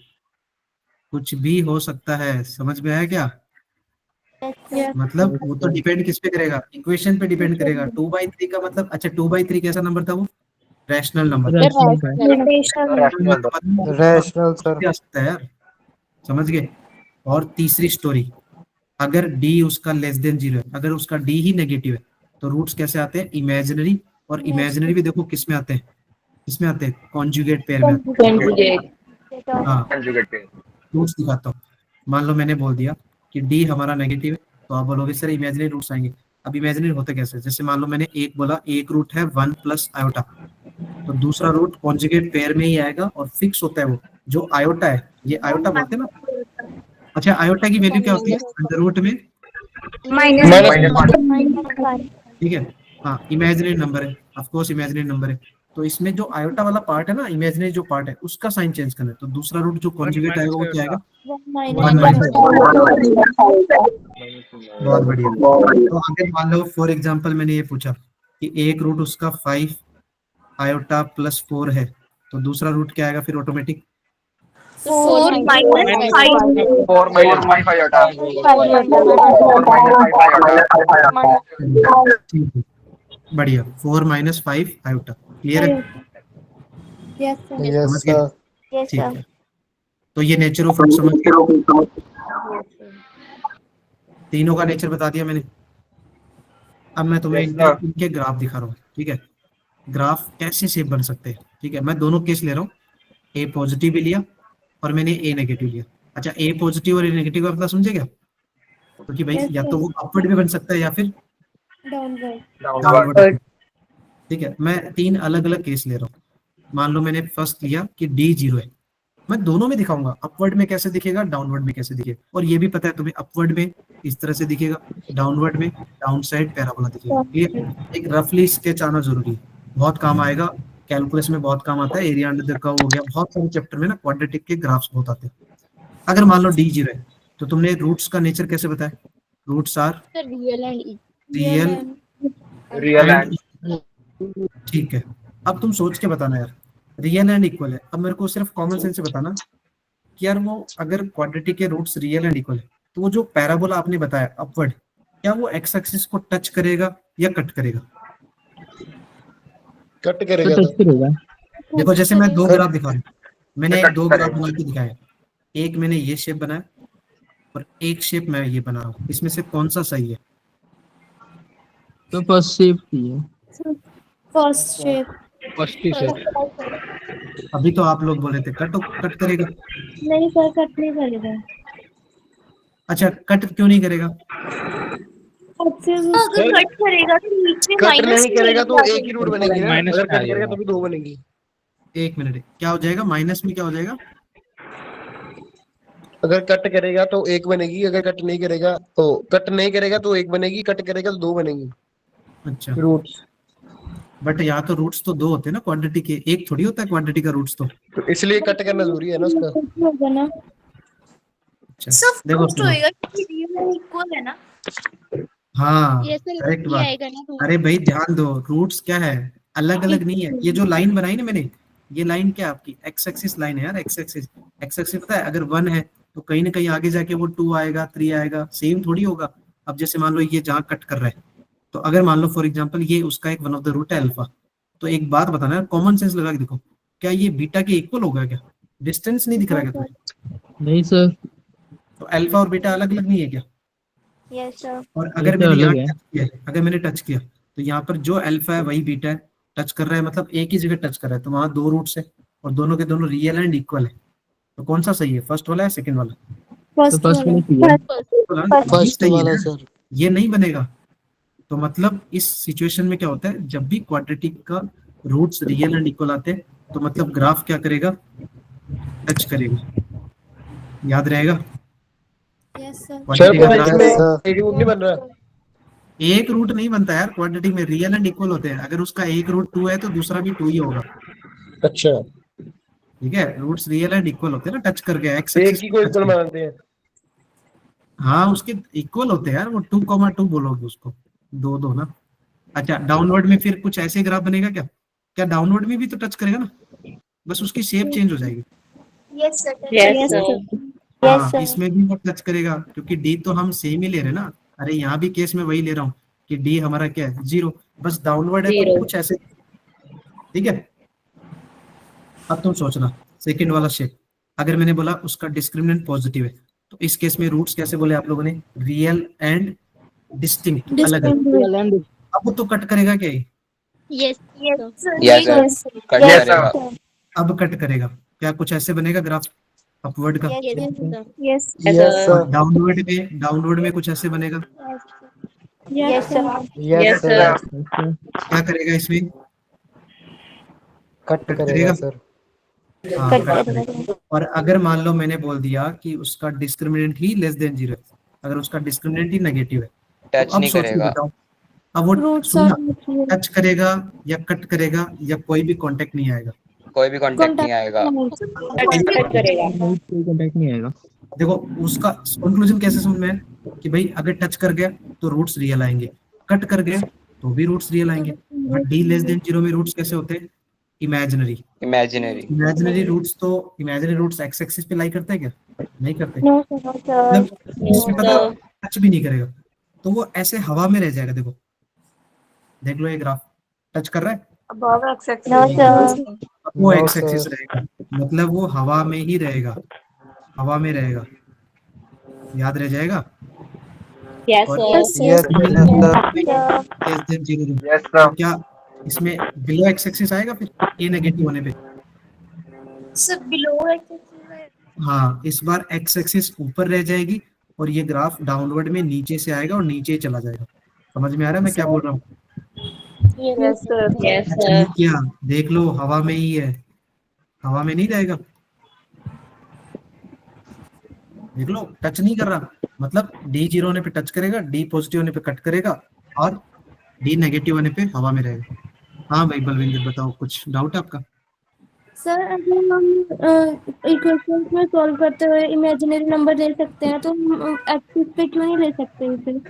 कुछ भी हो सकता है। समझ में आया क्या? मतलब वो तो डिपेंड किस पे करेगा? इक्वेशन पे डिपेंड करेगा। 2/3 का मतलब, अच्छा 2/3 कैसा नंबर था वो? Rational number. Rational sir. आ सकता है यार, समझ गए। और तीसरी स्टोरी, अगर डी उसका <0 है, अगर उसका डी ही नेगेटिव है, तो रूट्स कैसे आते हैं? इमेजिनरी। और इमेजिनरी भी देखो किस में आते हैं? किसमें आते हैं? कॉन्जुगेट पेयर में आते हैं। हाँ, कंजुगेट पे। रूट्स दिखाता हूँ। मान लो मैंने बोल दिया कि डी हमारा नेगेटिव है, तो आप बोलोगे सर इमेजिनरी रूट्स आएंगे। अब इमेजिनरी होते कैसे? जैसे मान लो मैंने एक बोला, एक रूट है 1 + आयोटा, तो दूसरा रूट कॉन्जुगेट पेयर में ही आएगा और फिक्स होता है वो। जो आयोटा है, ये आयोटा बोलते हैं ना। अच्छा, आयोटा की वैल्यू क्या होती है अंडर रूट में? ठीक है। हाँ, इमेजिनरी नंबर है, ऑफ कोर्स इमेजिनरी नंबर है। तो इसमें जो आयोटा वाला पार्ट है ना, इमेजिनरी जो पार्ट है, उसका साइन चेंज करना है। तो दूसरा रूट जो कॉन्जुगेट आएगा वो क्या आएगा? 1 बहुत बढ़िया। तो अगर मान लो फॉर एग्जांपल मैंने ये पूछा कि एक रूट उसका 5 आयोटा + 4 है, तो दूसरा रूट क्या आएगा फिर automatic? 4 4 minus 5 iota. 4 minus 5 iota. ठीक है, बढ़िया। 4 - 5 आयोटा, क्लियर है? यस समझ गए? यस ठीक सर। है। तो ये नेचर ऑफ रूट समझ गए? तीनों का नेचर बता दिया मैंने। अब मैं तुम्हें इनके ग्राफ दिखा रहा हूँ, ठीक है। ग्राफ कैसे शेप बन सकते हैं, ठीक है। मैं दोनों केस ले रहा हूँ, ए पॉजिटिव भी लिया और मैंने ए नेगेटिव लिया। अच्छा, ए पॉजिटिव और ए नेगेटिव का मतलब समझे क्या? क्योंकि भाई या तो वो अपवर्ड भी बन सकता है या फिर डाउनवर्ड। ठीक है, मैं 3 अलग अलग केस ले रहा हूँ। मान लो मैंने फर्स्ट लिया कि डी 0 है, मैं दोनों में दिखाऊंगा, अपवर्ड में कैसे दिखेगा, डाउनवर्ड में कैसे दिखेगा। और ये भी पता है तुम्हें, अपवर्ड में इस तरह से दिखेगा, डाउनवर्ड में डाउन साइड पैराबोला दिखेगा। ये एक रफली स्केच आना जरूरी है, बहुत काम आएगा। कैलकुलस में बहुत काम आता है, एरिया अंडर द कर्व हो गया, बहुत सारे चैप्टर में ना क्वाड्रेटिक के ग्राफ्स बहुत आते हैं। अगर मान लो डी 0 है, तो तुमने रूट्स का नेचर कैसे बताया? रूट्स आर रियल एंड, ठीक है। अब तुम सोच के बताना यार, रियल एंड इक्वल है। अब मेरे को सिर्फ कॉमन सेंस से बताना कि यार वो अगर क्वाड्रेटिक के रूट्स रियल एंड इक्वल है, तो वो जो पैराबोला आपने बताया अपवर्ड, क्या वो एक्स एक्सिस को टच करेगा या कट करेगा? कट करेगा। टच करेगा। देखो जैसे मैं 2 ग्राफ दिखा रहा हूँ, मैंने 2 ग्राफ बना के दिखाया। एक मैंने ये शेप बनाया और एक शेप मैं ये बना रहा हूँ, इसमें से कौन सा सही है? तो फर्स्ट शेप ही है। First shape. फर्स्ट ही से। अभी तो आप लोग बोले थे कट कट करेगा। नहीं सर, कट नहीं करेगा। अच्छा, कट क्यों नहीं करेगा? एक्सेस अगर कट करेगा तो नीचे कट माइनस नहीं करेगा तो एक ही रूट बनेगी ना, माइनस अगर में आ कट करेगा जाएगा। तो भी दो बनेगी। एक मिनट, क्या हो जाएगा माइनस में, क्या हो जाएगा? अगर कट करेगा तो एक बनेगी, अगर कट नहीं करेगा तो कट नहीं करेगा तो एक बनेगी, कट करेगा तो दो बनेगी अच्छा, रूट्स। बट यहाँ तो रूट्स तो दो होते हैं ना क्वांटिटी के, एक थोड़ी होता है क्वांटिटी का रूट्स तो। तो इसलिए कट करना जरूरी है ना उसका। होगा ना। अच्छा सब देखो फर्स्ट सुनो, होएगा क्योंकि रियल इक्वल है ना। हाँ ये सर करेक्ट ये बात। आएगा ना तो अरे भाई ध्यान दो, रूट्स क्या है, अलग अलग नहीं है। ये जो लाइन बनाई ना मैंने, ये लाइन क्या है आपकी, एक्स एक्सिस लाइन है यार, एक्स एक्सिस। एक्स एक्सिस पता है, अगर 1 है तो कहीं ना कहीं आगे जाके वो 2 आएगा, 3 आएगा, सेम थोड़ी होगा। अब जैसे मान लो ये जहाँ कट कर रहा है, तो अगर मान लो फॉर एग्जांपल ये उसका एक वन ऑफ द रूट है अल्फा, तो एक बात बताना यार, कॉमन सेंस लगा के देखो, क्या ये बीटा के इक्वल होगा क्या? डिस्टेंस नहीं दिख रहा क्या तुम्हें? नहीं सर, तो अल्फा और बीटा अलग अलग नहीं है क्या? Yes sir. और ये अगर तो मैंने यहाँ अलग है। टच किया, अगर मैंने टच किया, तो यहाँ पर जो अल्फा है वही बीटा है, टच कर रहा है मतलब एक ही जगह टच कर रहा है, तो वहां दो रूट्स है और दोनों के दोनों रियल एंड इक्वल है। तो कौन सा सही है, फर्स्ट वाला या सेकंड वाला? तो फर्स्ट फर्स्ट वाला। वाला सही है। वाला यही फर्स्ट सही है वाला ना? सर। ये नहीं बनेगा। तो मतलब इस सिचुएशन में क्या होता है, जब भी क्वाड्रेटिक का रूट्स रियल एंड इक्वल आते हैं, तो मतलब ग्राफ क्या करेगा, टच करेगा। याद रहेगा? Yes sir. सर क्वाड्रेटिक का पर ग्राफ इसमें एक रूट नहीं बन रहा। एक रूट नहीं बनता यार, क्वाड्रेटिक में रियल एंड इक्वल होते हैं। अगर उसका एक रूट 2 है तो दूसरा भी 2 ही होगा। अच्छा, ठीक है, रूट्स रियल एंड इक्वल होते हैं ना, टच करके एक्स एक एक्सिस ही को टच इक्वल करके। मानते हैं। हाँ उसके इक्वल होते हैं यार, वो 2,2 बोलोगे उसको, दो दो ना। अच्छा, डाउनवर्ड में फिर कुछ ऐसे ग्राफ बनेगा क्या? क्या डाउनवर्ड में भी तो टच करेगा ना, बस उसकी शेप चेंज हो जाएगी। Yes sir. Yes sir. हाँ यस सर। इसमें भी वो टच करेगा, क्योंकि डी तो हम सेम ही ले रहे हैं ना। अरे यहाँ भी केस में वही ले रहा हूँ कि डी हमारा क्या है, 0, बस डाउनवर्ड है तो कुछ ऐसे। ठीक है, अब तुम सोचना सेकंड वाला शेप, अगर मैंने बोला उसका डिस्क्रिमिनेंट पॉजिटिव है, तो इस केस में रूट्स कैसे बोले आप लोगों ने, रियल एंड डिस्टिंक्ट, अलग अलग। अब वो तो कट करेगा क्या ये? Yes yes sir, cut Yes, करेगा। अब कट करेगा, क्या कुछ ऐसे बनेगा ग्राफ अपवर्ड का? यस यस और सर। डाउनवर्ड में कुछ ऐसे बनेगा। Yes sir. Yes sir. क्या करेगा इसमें? कट कट करेगा करेगा। सर। हाँ कट करेगा। और अगर मान लो मैंने बोल दिया कि उसका डिस्क्रिमिनेंट ही लेस देन 0 है, अगर उसका डिस्क्रिमिनेंट ही नेगेटिव है, तो टच अब नहीं सोच के करेगा। बताओ, अब वो रूट्स सुनना, और टच करेगा या कट करेगा या कोई भी कांटेक्ट नहीं आएगा? कोई भी कांटेक्ट नहीं आएगा। कोई कांटेक्ट नहीं आएगा। देखो उसका कंक्लूजन कैसे समझ में है कि भाई अगर टच कर गया तो रूट्स रियल आएंगे, कट कर गया तो भी रूट्स रियल आएंगे। बट डी लेस देन 0 में रूट्स कैसे होते हैं, imaginary. Imaginary. Imaginary roots x axis पे लाई करते हैं क्या? नहीं करते। No sir. मतलब इसमें पता टच भी नहीं करेगा, तो वो ऐसे हवा में रह जाएगा। देखो देख लो ये ग्राफ, टच कर रहा है, नो सर। वो No, एक्स एक्सिस sir. रहेगा, मतलब वो हवा में ही रहेगा, हवा में रहेगा। याद रह जाएगा। और Yes, sir. Less than 0 yes तो सर। क्या इसमें बिलो एक्स एक्सिस आएगा फिर ए नेगेटिव होने पे? सर बिलो हाँ इस बार एक्स एक्सिस ऊपर रह जाएगी और ये ग्राफ डाउनवर्ड में नीचे से आएगा और नीचे ही चला जाएगा। समझ में आ रहा है मैं क्या बोल रहा हूँ? अच्छा नहीं किया, देख लो हवा में ही है, हवा में नहीं रहेगा। देख लो टच नहीं कर रहा, मतलब डी 0 होने पे टच करेगा, डी पॉजिटिव होने पे कट करेगा और डी नेगेटिव होने पे हवा में रहेगा। हाँ भाई बलविंदर बताओ, कुछ डाउट है आपका? सर अगर हम इक्वेशन में सॉल्व करते हुए इमेजिनरी नंबर ले सकते हैं तो हम एक्सिस पे क्यों नहीं ले सकते फिर?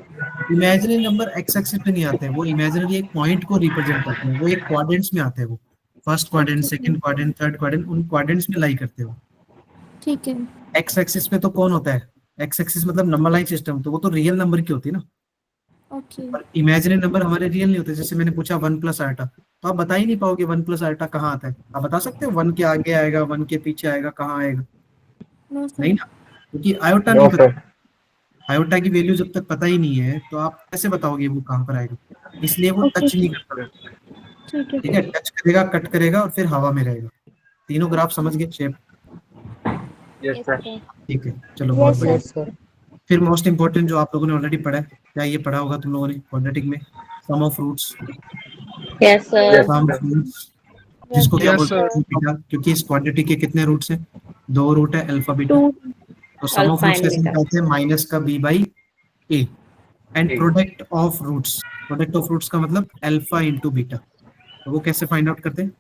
इमेजिनरी नंबर एक्स एक्सिस पे नहीं आते हैं, वो इमेजिनरी एक पॉइंट को रिप्रेजेंट करते हैं, वो एक क्वाड्रेंट्स में आते हैं। वो first quadrant, second quadrant, third quadrant, उन क्वाड्रेंट्स में लाई करते हो। ठीक है। एक्स एक्सिस पे तो कौन होता है, एक्स एक्सिस मतलब नंबर लाइन सिस्टम, तो वो तो रियल नंबर की होती है ना। ओके। पर इमेजिनरी नंबर हमारे रियल नहीं होते। जैसे मैंने पूछा 1 प्लस आयोटा, तो आप बता ही नहीं पाओगे 1 प्लस आयोटा कहाँ आता है। आप बता सकते हो 1 के आगे आएगा, 1 के पीछे आएगा, कहाँ आएगा? No sir. नहीं ना, क्योंकि आयोटा नो नहीं पता। सर। आयोटा की वैल्यू जब तक पता ही नहीं है तो आप कैसे बताओगे वो कहाँ पर आएगा? इसलिए वो टच नहीं करता। ठीक है। ठीक है, टच करेगा, कट करेगा और फिर हवा में रहेगा। तीनों ग्राफ समझ गए शेप? Yes sir. ठीक है, चलो बहुत Yes, बढ़िया। sir. फिर मोस्ट इंपॉर्टेंट जो आप लोगों ने ऑलरेडी पढ़ा है, क्या ये पढ़ा होगा तुम लोगों ने क्वाड्रेटिक में? Sum of roots. Yes, sir. Sum of roots जिसको क्या Yes, बोलते sir. हैं बीटा, क्योंकि इस क्वाड्रेटिक के कितने रूट्स हैं? 2 रूट है, अल्फा बीटा। तो sum of Alpha roots and कैसे beta. निकालते हैं? माइनस का b by a and A. Product of roots. Product of roots का मतलब अल्फा इंटू बीटा। तो वो कैसे फाइंड आउट करते हैं?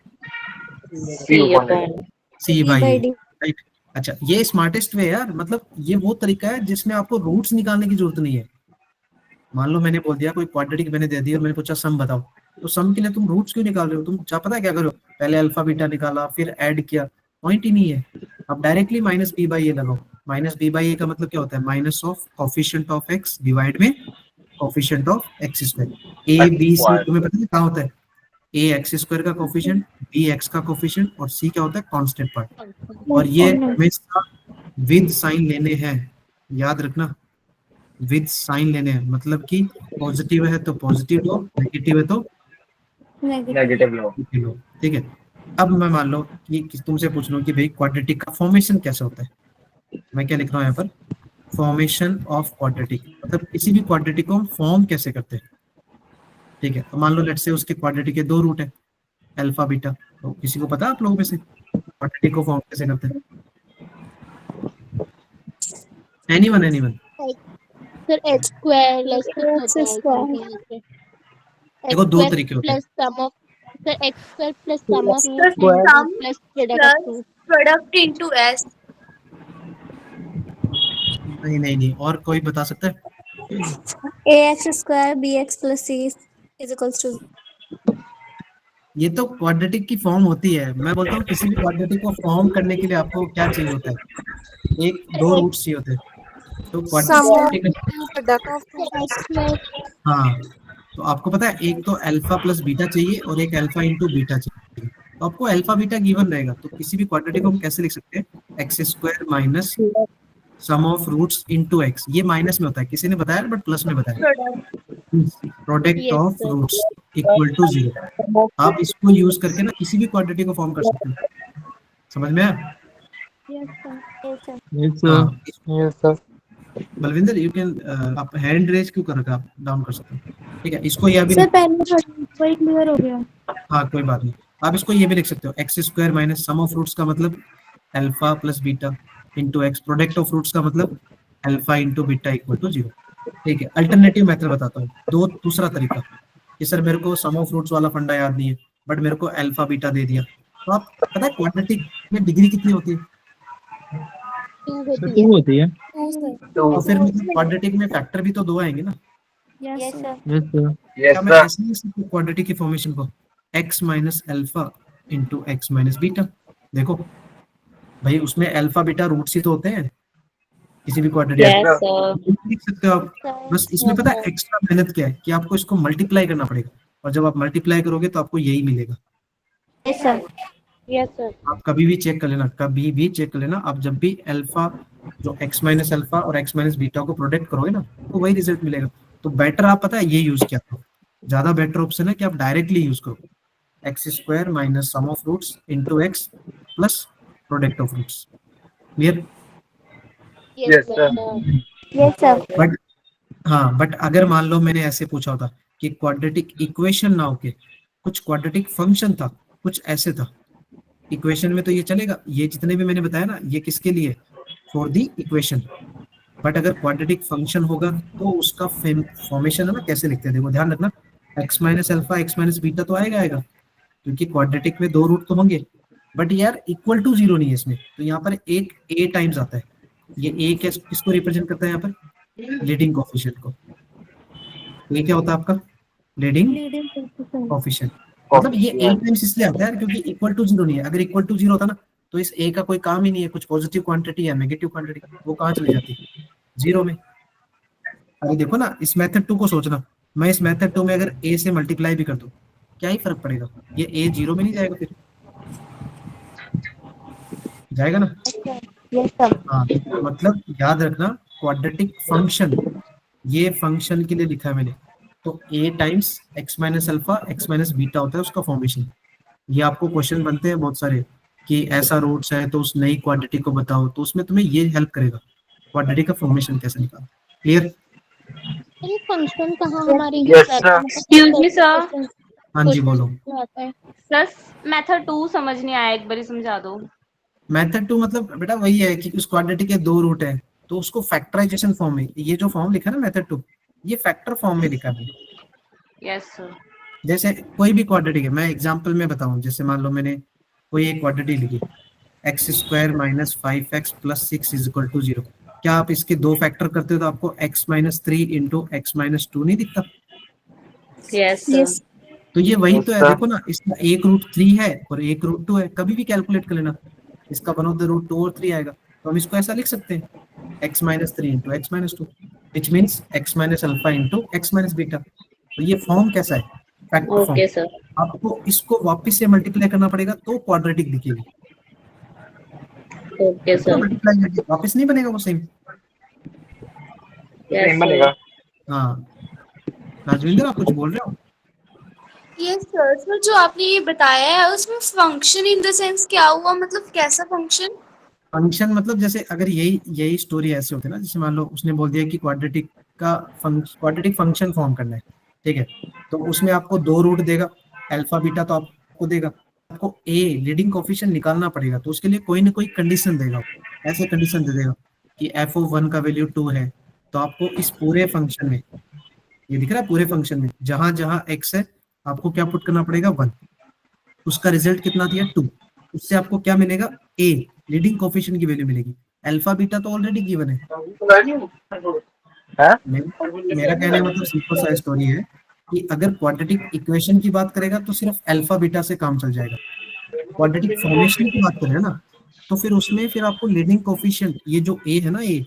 C upon. c by by a, d. Right. अच्छा, ये स्मार्टेस्ट वे यार, मतलब ये वो तरीका है जिसमें आपको रूट्स निकालने की जरूरत नहीं है। मान लो मैंने बोल दिया कोई क्वाड्रेटिक मैंने दे दी और मैंने पूछा सम बताओ, तो सम के लिए तुम रूट्स क्यों निकाल रहे हो? तुम पता है क्या करो, पहले अल्फा बीटा निकाला फिर ऐड किया, पॉइंट ही नहीं है। अब directly minus b by a लगाओ। माइनस बी बाई ए का मतलब क्या होता है? Minus of coefficient of x divide में coefficient of x square. A B C तुम्हें पता है क्या होता है? ए एक्स स्क्वायर का कोफिशिएंट, बी एक्स का कोफिशिएंट और सी क्या होता है? Constant part. और ये हमेशा विद साइन लेने हैं, याद रखना, विद साइन लेने हैं। मतलब कि पॉजिटिव है तो पॉजिटिव लो, नेगेटिव है तो नेगेटिव लो। नेगेटिव लो, ठीक है। अब मैं मान लो कि तुमसे पूछ लूं कि भाई क्वाड्रेटिक का फॉर्मेशन कैसे होता है, मैं क्या लिख रहा हूँ यहाँ पर? फॉर्मेशन ऑफ क्वाड्रेटिक, मतलब किसी भी क्वाड्रेटिक को हम फॉर्म कैसे करते हैं, ठीक है। तो मान लो लेट्स से उसके क्वाड्रेटिक के 2 रूट है, अल्फा बीटा। तो किसी को पता है आप लोगों में से क्वाड्रेटिक को फॉर्म कैसे करते हैं? Anyone? Sir, H square plus X square. देखो 2 तरीके होते हैं। Plus sum of sir X square plus sum of Sir, root sum plus product of plus root. product into s. नहीं, और कोई बता सकता है? ax square bx plus c is equals to. ये तो क्वाड्रेटिक की फॉर्म होती है। मैं बोलता हूँ किसी भी क्वाड्रेटिक को फॉर्म करने के लिए आपको क्या चाहिए होता है? 2 रूट्स चाहिए होते हैं। तो क्वाड्रेटिक, X square. हाँ, तो आपको पता है एक तो अल्फा प्लस बीटा चाहिए और एक अल्फा इंटू बीटा चाहिए। तो आपको अल्फा बीटा गिवन रहेगा, तो किसी भी क्वाड्रेटिक को हम कैसे लिख सकते हैं? X square minus sum of roots into x. ये माइनस में होता है, किसी ने बताया बट प्लस में बताया। Product Yes, of sir. Roots equal to 0। आप इसको यूज करके ना किसी भी क्वाड्रेटिक को फॉर्म कर सकते हैं। समझ में आया? Yes, sir. Yes, sir. Yes, हाँ, Yes, sir. Balvinder you can, आप हैंड रेज क्यों कर रखा? आप डाउन कर सकते हो, ठीक है। इसको ये भी सर पहले वही क्लियर हो गया। हाँ कोई बात नहीं। आप इसको ये भी लिख सकते हो, x square minus sum of roots का मतलब alpha plus beta into x, product of roots का मतलब alpha into beta equal to 0, ठीक है। अल्टरनेटिव मेथड बताता हूँ, दूसरा तरीका कि सर मेरे को सम ऑफ रूट्स वाला फंडा याद नहीं है बट मेरे को अल्फा बीटा दे दिया। तो आप पता है क्वाड्रेटिक में डिग्री कितनी होती है? 2 होती है. तो फिर मतलब क्वाड्रेटिक में फैक्टर भी तो 2 आएंगे ना। Yes sir. Yes, sir. क्या मैं ऐसे ही इसको क्वाड्रेटिक की फॉर्मेशन को x minus alpha into x minus beta, देखो भाई उसमें अल्फा बीटा रूट्स ही तो होते हैं किसी भी क्वाड्रेटिक Yes, sir. लिख सकते हो आप। बस इसमें पता है एक्स्ट्रा मेहनत क्या है कि आपको इसको मल्टीप्लाई करना पड़ेगा, और जब आप मल्टीप्लाई करोगे तो आपको यही मिलेगा। Yes sir. Yes, sir. आप कभी भी चेक कर लेना, आप जब भी अल्फा जो x माइनस अल्फा और x माइनस बीटा को प्रोडक्ट करोगे ना तो वही रिजल्ट मिलेगा। तो बेटर आप पता है ये यूज किया करो, ज्यादा बेटर ऑप्शन है कि आप डायरेक्टली यूज करो x square minus sum of roots into x plus product of roots. Clear? Yes, sir. Yes sir. But अगर मान लो मैंने ऐसे पूछा होता कि क्वाड्रेटिक इक्वेशन ना होके कुछ क्वाड्रेटिक फंक्शन था, कुछ ऐसे था, इक्वेशन में तो ये चलेगा, ये जितने भी मैंने बताया ना ये किसके लिए? For the equation. बट अगर क्वाड्रेटिक फंक्शन होगा तो उसका फॉर्मेशन है ना कैसे लिखते हैं, देखो ध्यान रखना, x minus alpha x minus beta तो आएगा क्योंकि क्वाड्रेटिक में 2 रूट तो होंगे, बट यार इक्वल टू 0 नहीं है इसमें। तो यहाँ पर एक a टाइम्स आता है, ये a किसको रिप्रेजेंट करता है? यहाँ पर लीडिंग कोएफिशिएंट को। ये क्या होता है आपका? Leading coefficient. मतलब ये a टाइम्स इसलिए आता है क्योंकि इक्वल टू 0 नहीं है। अगर इक्वल टू 0 होता ना तो इस a का कोई काम ही नहीं है, कुछ पॉजिटिव क्वांटिटी या नेगेटिव क्वांटिटी वो कहाँ चली जाती? 0 में। अरे देखो ना इस मेथड 2 को सोचना, मैं इस मेथड 2 में अगर a से मल्टीप्लाई भी कर दूं क्या ही फर्क पड़ेगा? ये a 0 में नहीं जाएगा, फिर जाएगा ना? Yes sir. हाँ, मतलब याद रखना क्वाड्रेटिक फंक्शन, ये फंक्शन के लिए लिखा है मैंने, तो a times x minus alpha x minus beta होता है उसका फॉर्मेशन। ये आपको क्वेश्चन बनते हैं बहुत सारे कि ऐसा रूट्स है तो उस नई क्वाड्रेटिक को बताओ, तो उसमें तुम्हें ये हेल्प करेगा क्वाड्रेटिक का फॉर्मेशन कैसे निकालना। क्लियर? ये फंक्शन कहाँ हमारी Yes, sir. Excuse me, sir. हाँ जी बोलो। आता है? सर मेथड 2 समझ नहीं आया, एक बार समझा दो। मेथड 2 मतलब बेटा वही है कि उस क्वाड्रेटिक के दो रूट है तो उसको फैक्टराइजेशन फॉर्म में, ये जो फॉर्म लिखा है ना मेथड 2, ये फैक्टर फॉर्म में लिखा है। Yes sir. जैसे कोई भी क्वाड्रेटिक है, मैं एग्जांपल में बताऊं, जैसे मान लो मैंने कोई एक क्वाड्रेटिक लिखी x square minus 5x plus 6 is equal to 0। क्या आप इसके दो फैक्टर करते हो तो आपको x minus 3 into x minus 2 नहीं दिखता? Yes sir. तो ये वही तो है, अच्छा। देखो ना, इसका एक रूट 3 है और एक रूट 2 है, कभी भी कैलकुलेट कर लेना, इसका वन ऑफ द रूट 2 और 3 आएगा, तो हम इसको ऐसा लिख सकते हैं x minus 3 into x minus 2 which means x minus alpha into x minus beta. तो ये फॉर्म कैसा है? Factor form. Okay sir. आपको इसको वापस से मल्टीप्लाई करना पड़ेगा तो क्वाड्रेटिक दिखेगी। Okay sir. मल्टीप्लाई करके वापस नहीं बनेगा वो सेम। सेम बनेगा। हाँ राजविंदर आप कुछ बोल रहे हो? यस सर, सर जो आपने ये बताया है उसमें फंक्शन इन द सेंस क्या हुआ, मतलब कैसा फंक्शन? फंक्शन मतलब जैसे अगर यही स्टोरी ऐसे होती है ना, जैसे मान लो उसने बोल दिया कि क्वाड्रेटिक फंक्शन फॉर्म करना है, ठीक है, तो उसमें आपको दो रूट देगा, अल्फा बीटा तो आपको देगा, आपको ए लीडिंग कोफिशिएंट निकालना पड़ेगा, तो उसके लिए कोई ना कोई कंडीशन देगा, ऐसे कंडीशन दे देगा कि f(1) का वैल्यू 2 है, तो आपको इस पूरे फंक्शन में, ये दिख रहा है पूरे फंक्शन में जहां जहां x है आपको क्या पुट करना पड़ेगा 1, उसका रिजल्ट कितना दिया 2, उससे आपको क्या मिलेगा a लीडिंग कोफिशिएंट की वैल्यू मिलेगी, अल्फा बीटा तो ऑलरेडी गिवन है। मेरा कहने मतलब सिंपल सा स्टोरी है कि अगर क्वाड्रेटिक इक्वेशन की बात करेगा तो सिर्फ अल्फा बीटा से काम चल जाएगा, क्वाड्रेटिक फॉर्मेशन की बात करें ना तो फिर उसमें फिर आपको लीडिंग कोफिशिएंट ये जो a है ना, a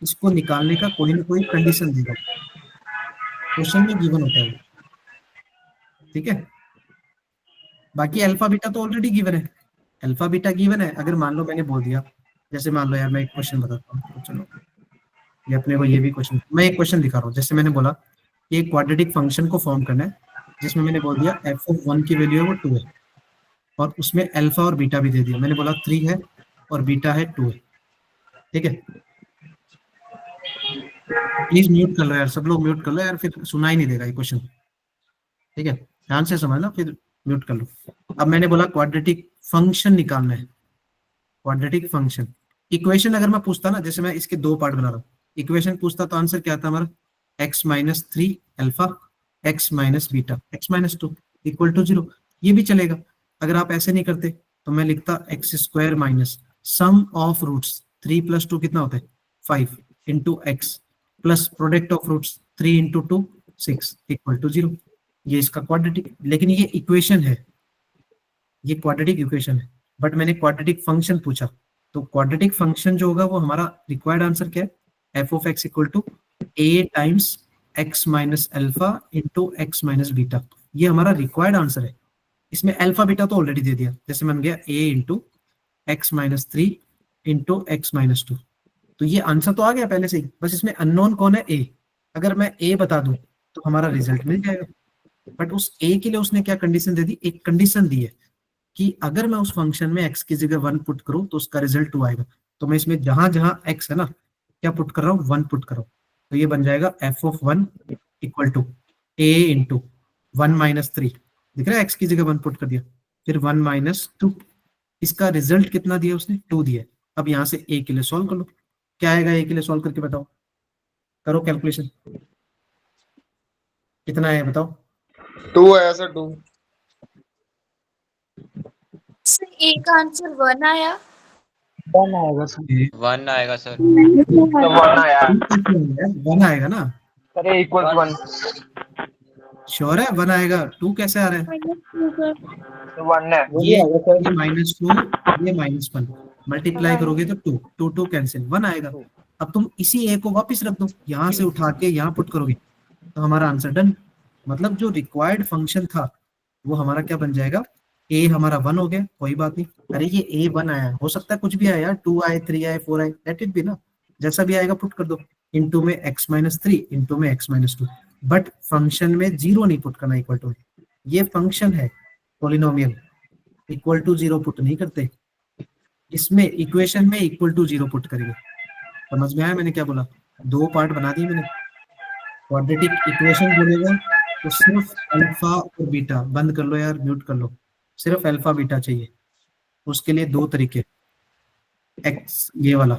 इसको निकालने का कोई ना कोई कंडीशन देगा, क्वेश्चन में गिवन होता है, ठीक है। बाकी अल्फा बीटा तो ऑलरेडी गिवन है, अल्फा बीटा गिवन है। अगर मान लो मैंने बोल दिया, जैसे मान लो यार मैं एक क्वेश्चन बताता हूँ, तो चलो ये अपने को ये भी क्वेश्चन, मैं एक क्वेश्चन दिखा रहा हूँ, जैसे मैंने बोला कि एक क्वाड्रेटिक फंक्शन को फॉर्म करना है जिसमें मैंने बोल दिया f(1) की वैल्यू है वो 2 है और उसमें अल्फा और बीटा भी दे दिया, मैंने बोला 3 है और बीटा है 2 है, ठीक है। प्लीज म्यूट कर लो यार, सब लोग म्यूट कर लो यार, फिर सुनाई नहीं देगा ये क्वेश्चन, ठीक है, ध्यान से समझना, फिर म्यूट कर लो। अब मैंने बोला क्वाड्रेटिक फंक्शन निकालना है, क्वाड्रेटिक फंक्शन इक्वेशन अगर मैं पूछता ना, जैसे मैं इसके दो पार्ट बना रहा हूँ, इक्वेशन पूछता तो आंसर क्या था हमारा x minus 3 alpha x minus beta x minus 2 equal to 0, ये भी चलेगा। अगर आप ऐसे नहीं करते तो मैं लिखता x square minus sum of roots 3 plus 2 कितना होता है 5 into x plus product of roots 3 into 2 6 equal to 0। ये इसका क्वाड्रेटिक, लेकिन ये इक्वेशन है, ये क्वाड्रेटिक इक्वेशन है, बट मैंने क्वाड्रेटिक फंक्शन पूछा, तो क्वाड्रेटिक फंक्शन जो होगा वो हमारा रिक्वायर्ड आंसर क्या है, f of x equal to a times x minus alpha into x minus beta, ये हमारा रिक्वायर्ड आंसर है। इसमें अल्फा बीटा तो ऑलरेडी दे दिया, जैसे बन गया a into x minus 3 into x minus 2, तो ये आंसर तो आ गया पहले से ही, बस इसमें अननोन कौन है a, अगर मैं a बता दूं तो हमारा रिजल्ट मिल जाएगा। बट उस a के लिए उसने क्या कंडीशन दे दी, एक कंडीशन दी है कि अगर मैं उस फंक्शन में x की जगह 1 पुट करूं तो उसका रिजल्ट 2 आएगा, तो मैं इसमें जहां जहां x है ना क्या पुट कर रहा हूँ 1 पुट कर रहा हूँ, तो ये बन जाएगा f of 1 equal to a into 1 minus 3, दिख रहा है x की जगह 1 पुट कर दिया, फिर 1 माइनस 2, इसका रिजल्ट कितना दिया उसने 2 दिया। अब यहाँ से a के लिए सॉल्व कर लो, क्या आएगा a के लिए सॉल्व करके बताओ, करो कैलकुलेशन, कितना है बताओ। 2 आया सर, 2 सर ए का आंसर 1 आया। 1 आएगा सर, 1 आएगा सर। तो 1 आया 1 आएगा ना सर, a इक्वल्स 1, श्योर है 1 आएगा, 2 कैसे आ रहा है, तो 1 है, ये माइनस 2 ये माइनस 1 मल्टीप्लाई करोगे तो 2 2 2 कैंसिल 1 आएगा। अब तुम इसी a को वापस रख दो, यहाँ से उठा के यहाँ पुट करोगे तो हमारा आंसर डन, मतलब जो रिक्वायर्ड फंक्शन था वो हमारा क्या बन जाएगा, a हमारा 1 हो गया, कोई बात नहीं, अरे ये a 1 आया, हो सकता है कुछ भी आया यार, 2 आए 3 आए 4 आए, लेट इट बी ना, जैसा भी आएगा पुट कर दो, इनटू में x माइनस 3 इनटू में x माइनस 2, बट फंक्शन में 0 नहीं पुट करना इक्वल टू, ये फंक्शन है पॉलिनोमियल, इक्वल टू 0 पुट नहीं करते, इसमें इक्वेशन में इक्वल टू 0 पुट करेंगे। समझ में आया मैंने क्या बोला? दो पार्ट बना दिए मैंने। क्वाड्रेटिक इक्वेशन बोलेगा तो सिर्फ अल्फा और बीटा, बंद कर लो यार, म्यूट कर लो, सिर्फ अल्फा बीटा चाहिए। उसके लिए दो तरीके, एक्स ये वाला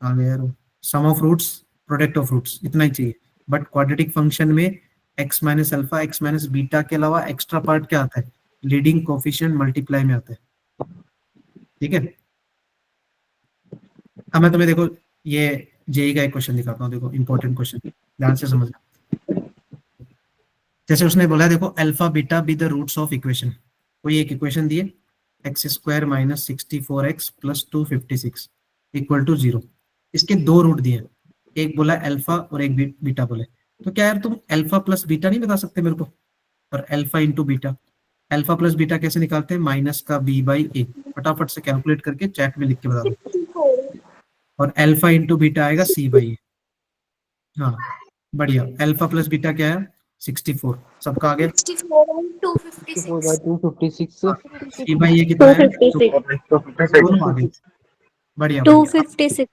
आ गया यार, sum of roots, product of roots, इतना ही चाहिए। बट क्वाड्रेटिक फंक्शन में x minus alpha, x minus beta के अलावा एक्स्ट्रा पार्ट क्या आता है? लीडिंग कोफिशिएंट मल्टीप्लाई में आता है। ठीक है, अब मैं तुम्हें देखो ये जेई का एक क्वेश्चन दिखाता हूँ, देखो इंपॉर्टेंट क्वेश्चन, ध्यान से समझना। जैसे उसने बोला देखो alpha beta be the roots of equation, कोई एक इक्वेशन दिए x square minus 64x plus 256 equal to 0। इसके दो रूट दिए, एक बोला अल्फा और एक बीटा बोले। तो क्या यार तुम अल्फा प्लस बीटा नहीं बता सकते मेरे को? और alpha into beta, alpha plus beta कैसे निकालते हैं? माइनस का b बाई ए, फटाफट से कैलकुलेट करके चैट में लिख के बता दो। और अल्फा इंटू बीटा आएगा c बाई ए। हाँ बढ़िया, अल्फा प्लस बीटा क्या है? 64, सबका आ गया। 64 and 256 256 c बाई ए कितना है? 256 दोनों आ गए, बढ़िया बढ़िया। 256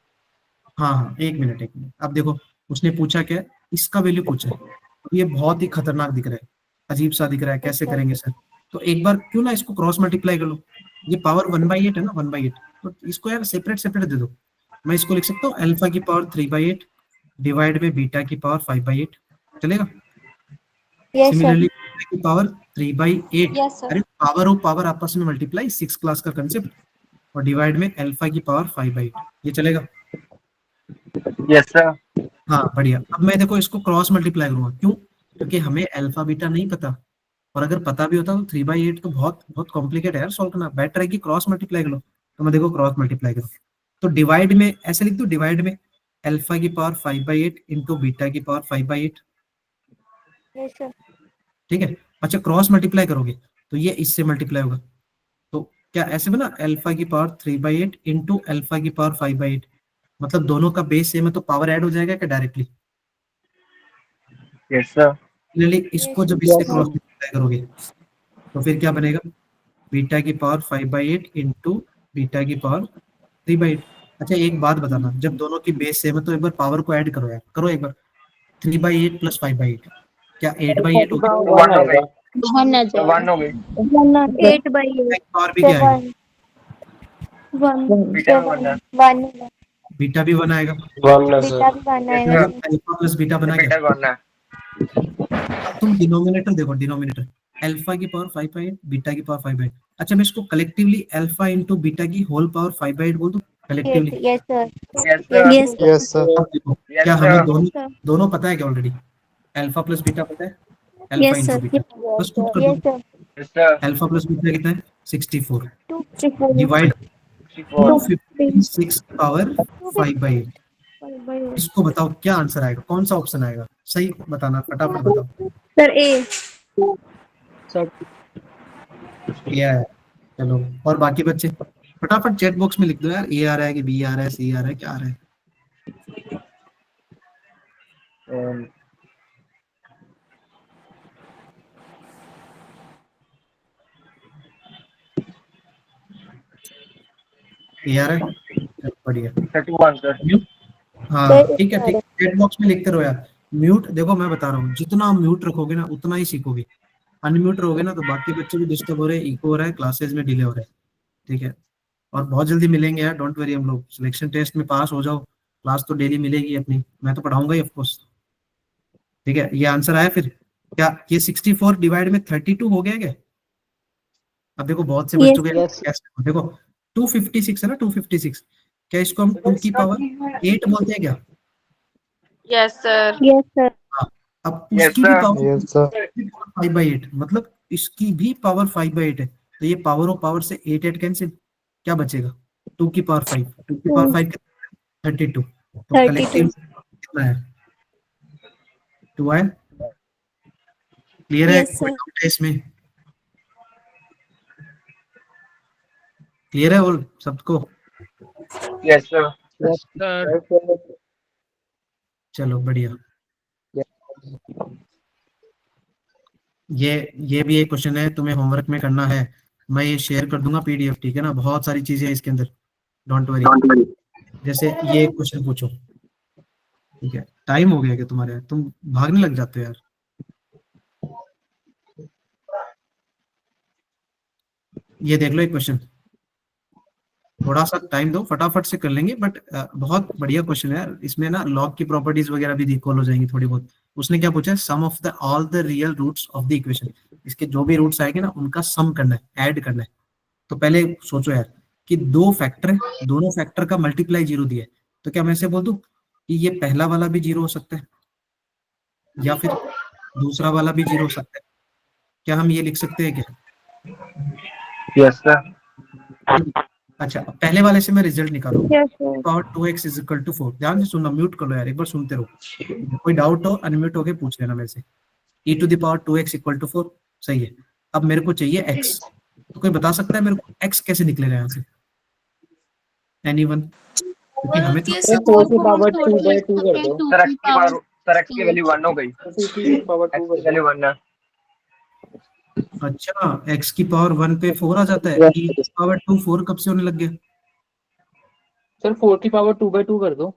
हाँ हाँ, एक मिनट। अब देखो उसने पूछा क्या, इसका वैल्यू पूछा है। ये बहुत ही खतरनाक दिख रहा है, अजीब सा दिख रहा है, कैसे करेंगे सर? तो एक बार क्यों ना इसको क्रॉस मल्टीप्लाई कर लो, ये पावर 1/8 है ना, 1/8, तो इसको यार सेपरेट सेपरेट दे दो। मैं इसको लिख सकता हूँ अल्फा की पावर 3/8 डिवाइड में बीटा की पावर 5/8, चलेगा? yes sir सिमिलरली की पावर 3/8, yes sir अरे पावर और पावर आपस में मल्टीप्लाई, 6 क्लास का कंसेप्ट, और डिवाइड में अल्फा की पावर 5/8, ये चलेगा? Yes sir. हाँ बढ़िया। अब मैं देखो इसको क्रॉस मल्टीप्लाई करूंगा, क्यों? क्योंकि हमें अल्फा बीटा नहीं पता, और अगर पता भी होता तो 3/8 तो बहुत बहुत कॉम्प्लिकेट है यार सॉल्व करना, बेटर है कि क्रॉस मल्टीप्लाई करो। तो मैं देखो क्रॉस मल्टीप्लाई करूँ तो डिवाइड में ऐसे लिख दो, डिवाइड में अल्फा की पावर 5/8 इंटू बीटा की पावर 5/8, yes sir ठीक है? अच्छा क्रॉस मल्टीप्लाई करोगे तो ये इससे मल्टीप्लाई होगा, तो क्या ऐसे बना अल्फा की पावर 3/8 इंटू अल्फा की पावर 5/8, मतलब दोनों का बेस सेम है तो पावर ऐड हो जाएगा क्या डायरेक्टली? Yes sir. इसको जब इससे क्रॉस मल्टीप्लाई करोगे तो फिर क्या बनेगा? बीटा की पावर 5/8 इंटू बीटा की पावर 3/8। अच्छा एक बात बताना, जब दोनों की बेस सेम है तो एक बार पावर को ऐड करो यार, करो एक बार। 3/8 प्लस 5/8 क्या 8/8 हो गया? 1 हो गई, 1 आ जाएगा 1 हो गई। 8/8 पावर भी क्या आएगा? 1 बीटा में 1 है। 1 बीटा भी 1 आएगा। वन बीटा सर भी 1 आएगा अल्फा प्लस बीटा बना बीटा क्या? 1 है। अब तुम डिनोमिनेटर देखो, डिनोमिनेटर अल्फा की पावर 5/8 बीटा की पावर 5/8। अच्छा मैं इसको कलेक्टिवली अल्फा इंटू बीटा की होल पावर 5/8 बोल दूं collectively? yes sir yes sir. yes sir yes sir अब देखो Yes, क्या sir. हमें दोनों पता है क्या ऑलरेडी? अल्फा प्लस बीटा पता है, alpha yes into sir beta, बस पुट कर yes दो। sir yes sir. Alpha plus beta कितना है? 64 264 डिवाइड 64 256 पावर 5/8। इसको बताओ क्या आंसर आएगा, कौन सा ऑप्शन आएगा? सही बताना, फटाफट बताओ। सर ए ये है। चलो और बाकी बच्चे फटाफट चैट बॉक्स में लिख दो यार, ए आ रहा है कि बी आ रहा है, सी आ रहा है, क्या आ रहा है? ए आ रहा है, चलो, बढ़िया। 31 सर। हाँ ठीक है, ठीक, चैट बॉक्स में लिखते रहो यार। म्यूट देखो मैं बता रहा हूँ, जितना म्यूट रखोगे ना उतना ही सीखोगे, अनम्यूट रहोगे ना तो बाकी बच्चे भी डिस्टर्ब हो रहे हैं, इको हो रहा है, क्लासेस में डिले हो रहा है, ठीक है? और बहुत जल्दी मिलेंगे यार, डोंट वरी, हम लोग सिलेक्शन टेस्ट में पास हो जाओ, क्लास तो डेली मिलेगी अपनी, मैं तो पढ़ाऊंगा ही ऑफकोर्स, ठीक है? ये आंसर आया फिर क्या? ये 64 डिवाइड में 32 हो गया क्या? अब देखो बहुत से बच्चों के कैसे, देखो 256 है ना, 256, क्या इसको हम 2 की पावर 8 बोलते हैं क्या? Yes sir. yes sir अब Yes, उसकी भी sir. पावर यस सर 5/8, मतलब इसकी भी पावर 5/8 है, तो ये पावर और पावर से 8 कैंसिल, क्या बचेगा? 2 की पावर 5, 2 की पावर 5 32, तो कलेक्टिव कितना है? 2 है। क्लियर है? Yes, कोई sir. डाउट है इसमें? क्लियर है और सबको? Yes sir. सर चलो बढ़िया। ये भी एक क्वेश्चन है, तुम्हें होमवर्क में करना है, मैं ये शेयर कर दूंगा पीडीएफ, ठीक है ना? बहुत सारी चीजें हैं इसके अंदर, डोंट वरी। जैसे ये क्वेश्चन पूछो, ठीक है? टाइम हो गया क्या तुम्हारे? तुम भागने लग जाते हो यार। ये देख लो एक क्वेश्चन, थोड़ा सा टाइम दो, फटाफट से कर लेंगे, बट बहुत बढ़िया क्वेश्चन है यार। इसमें ना लॉग की प्रॉपर्टीज वगैरह भी रिकॉल हो जाएंगी थोड़ी बहुत। उसने क्या पूछा है? Sum of the all the real roots of the equation. इसके जो भी रूट्स आएंगे ना उनका सम करना है, ऐड करना है। तो पहले सोचो यार कि दो फैक्टर है, दोनों फैक्टर का मल्टीप्लाई 0 दिया है, तो क्या मैं ऐसे बोल दूं कि ये पहला वाला भी 0 हो सकता है या फिर दूसरा वाला भी 0 हो सकता है? क्या हम ये लिख सकते हैं क्या? Yes sir. अच्छा, अब पहले वाले से मैं रिजल्ट निकालूंगा। Yes, sir. Power 2x is equal to 4। ध्यान से सुनना, म्यूट कर लो यार, एक बार सुनते रहो। कोई डाउट हो अनम्यूट होके पूछ लेना मेरे से। e to the power 2x equal to 4 सही है। अब मेरे को चाहिए x, तो कोई बता सकता है मेरे को x कैसे निकलेगा यहाँ से? एनीवन? क्योंकि हमें तो सर 4 की पावर 2 बाय 2 कर दो। सर x की वैल्यू 1 हो गई। 2 की पावर 2 x की वैल्यू 1 है। अच्छा, x की पावर 1 पे 4 आ जाता है, e की पावर 2 4 कब से होने लग गया? सर 4 की पावर 2 बाय 2 कर दो।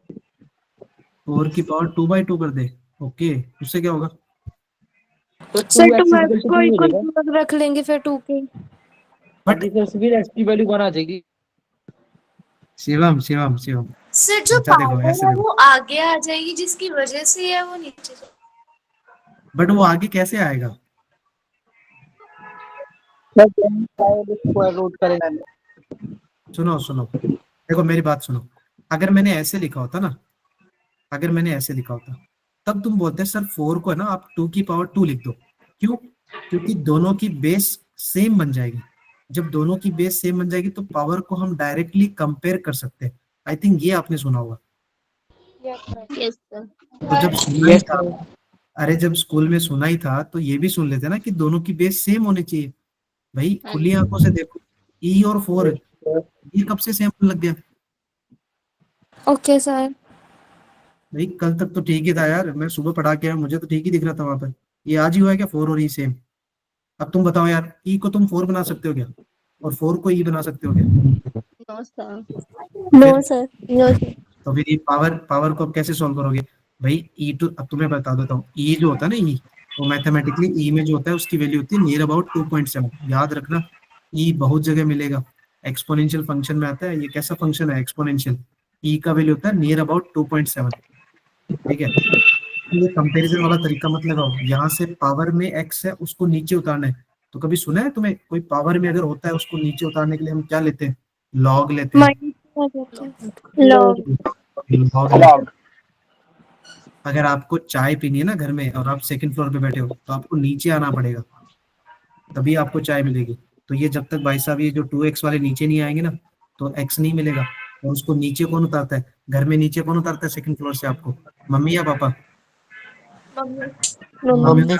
4 की पावर 2 बाई 2 कर दे। ओके, उससे क्या होगा? तो sir 2x to equal x to को 2 हो इक्वल जाएगा। रख लेंगे फिर 2 के। बट सर फिर x की वैल्यू 1 आ जाएगी। शिवम शिवम शिवम, सर जो अच्छा देखो पावर ऐसे है देखो, वो आगे आ जाएगी, जिसकी वजह से है वो नीचे बट वो आगे कैसे आएगा? स्क्वायर रूट करेंगे। सुनो सुनो, देखो मेरी बात सुनो। अगर मैंने ऐसे लिखा होता ना, अगर मैंने ऐसे लिखा होता, तब तुम बोलते सर 4 को है ना आप 2 की पावर 2 लिख दो। क्यों? क्योंकि दोनों की बेस सेम बन जाएगी। जब दोनों की बेस सेम बन जाएगी तो पावर को हम डायरेक्टली कंपेयर कर सकते हैं। आई थिंक ये आपने सुना होगा। Yes sir. तो जब सुना ही था, अरे जब स्कूल में सुना ही था तो ये भी सुन लेते ना कि दोनों की बेस सेम होनी चाहिए। भाई खुली आंखों से देखो, ई और 4 ये कब से सेम लग गया? Okay sir. भाई कल तक तो ठीक ही था यार, मैं सुबह पढ़ा के आया, मुझे तो ठीक ही दिख रहा था वहां पर। ये आज ही हुआ है क्या 4 और ई सेम? अब तुम बताओ यार, ई को तुम 4 बना सकते हो क्या? और 4 को ई बना सकते हो क्या? No sir. No sir. No sir. तो फिर ये पावर पावर को अब कैसे सॉल्व करोगे? भाई ई टू, अब तुम्हें बता देता हूँ, ई जो होता है ना ई, तो मैथमेटिकली ई में जो होता है उसकी वैल्यू होती है नियर अबाउट 2.7। याद रखना, ई बहुत जगह मिलेगा, एक्सपोनेंशियल फंक्शन में आता है। ये कैसा फंक्शन है? एक्सपोनेंशियल। ई का वैल्यू होता है नियर अबाउट 2.7, ठीक है? ये कंपैरिजन वाला तरीका मत लगाओ। यहाँ से पावर में एक्स है उसको नीचे उतारना है, तो कभी सुना है तुम्हें कोई पावर में अगर होता है उसको नीचे उतारने के लिए हम क्या लेते हैं? लॉग लेते हैं। लॉग। लॉग। अगर आपको चाय पीनी है ना घर में और आप सेकंड फ्लोर पे बैठे हो तो आपको नीचे आना पड़ेगा, तभी आपको चाय मिलेगी। तो ये जब तक भाई साहब ये जो 2x वाले नीचे नहीं आएंगे ना तो x नहीं मिलेगा। और उसको नीचे कौन उतारता है घर में? नीचे कौन उतारता है सेकंड फ्लोर से आपको? मम्मी या पापा? मम्मी।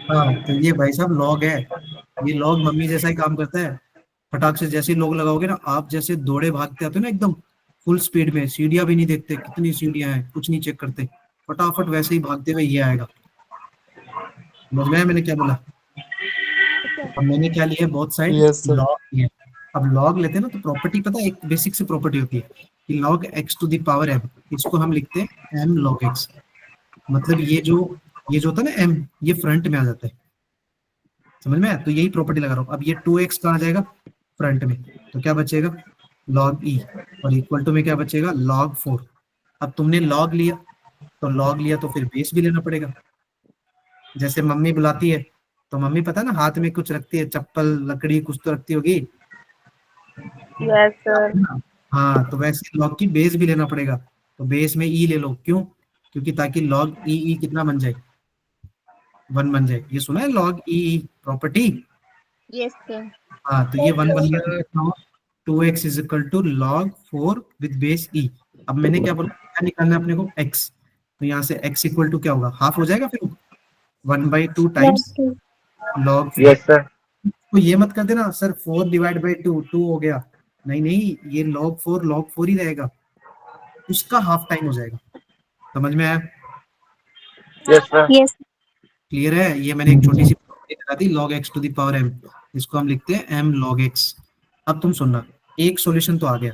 हाँ, तो ये भाई साहब लॉग है। ये लॉग मम्मी जैसा ही काम करता है। फटाक से जैसे ही लॉग लगाओगे ना, आप जैसे दौड़े भागते आते हो ना एकदम फुल स्पीड में, सीढ़ियां भी नहीं देखते कितनी सीढ़ियां हैं, कुछ नहीं चेक करते, फटाफट वैसे ही भागते हुए ये आएगा। समझ में आया मैंने क्या बोला? अब मैंने क्या लिया, बहुत साइड लॉग लिया। अब लॉग लेते हैं ना तो प्रॉपर्टी पता है, एक बेसिक से प्रॉपर्टी होती है कि log x to the power m, इसको हम लिखते हैं m log x। मतलब ये जो होता है ना m, ये फ्रंट में आ जाता है। समझ में आया? तो यही प्रॉपर्टी लगा रहा हूँ। अब ये 2x कहाँ जाएगा? फ्रंट में, तो क्या बचेगा? log e। और इक्वल टू में क्या बचेगा? log 4। अब तुमने log लिया तो फिर बेस भी लेना पड़ेगा। जैसे मम्मी बुलाती है तो मम्मी पता है ना हाथ में कुछ रखती है, चप्पल लकड़ी कुछ तो रखती होगी। Yes sir. हाँ, तो वैसे log की बेस भी लेना पड़ेगा, तो बेस में e ले लो। क्यों? क्योंकि ताकि log e कितना बन जाए? 1 बन जाए। ये सुना है log e property? Yes sir. हाँ, तो ये 1 बन गया तो कितना हुआ? 2x is equal to log 4 with base e। अब मैंने क्या बोला, क्या निकालना है अपने को? x। तो यहाँ से x इक्वल टू क्या होगा? हाफ हो जाएगा फिर 1/2 टाइम्स log 4। Yes sir. तो ये मत कर देना सर 4 डिवाइड बाई 2 हो गया। नहीं नहीं, ये log 4 ही रहेगा, उसका हाफ टाइम हो जाएगा। समझ में आया? Yes sir. यस। क्लियर है? ये मैंने एक छोटी सी प्रॉपर्टी लगा दी, log x to the power m, इसको हम लिखते हैं m log x। अब तुम सुनना, एक सॉल्यूशन तो आ गया,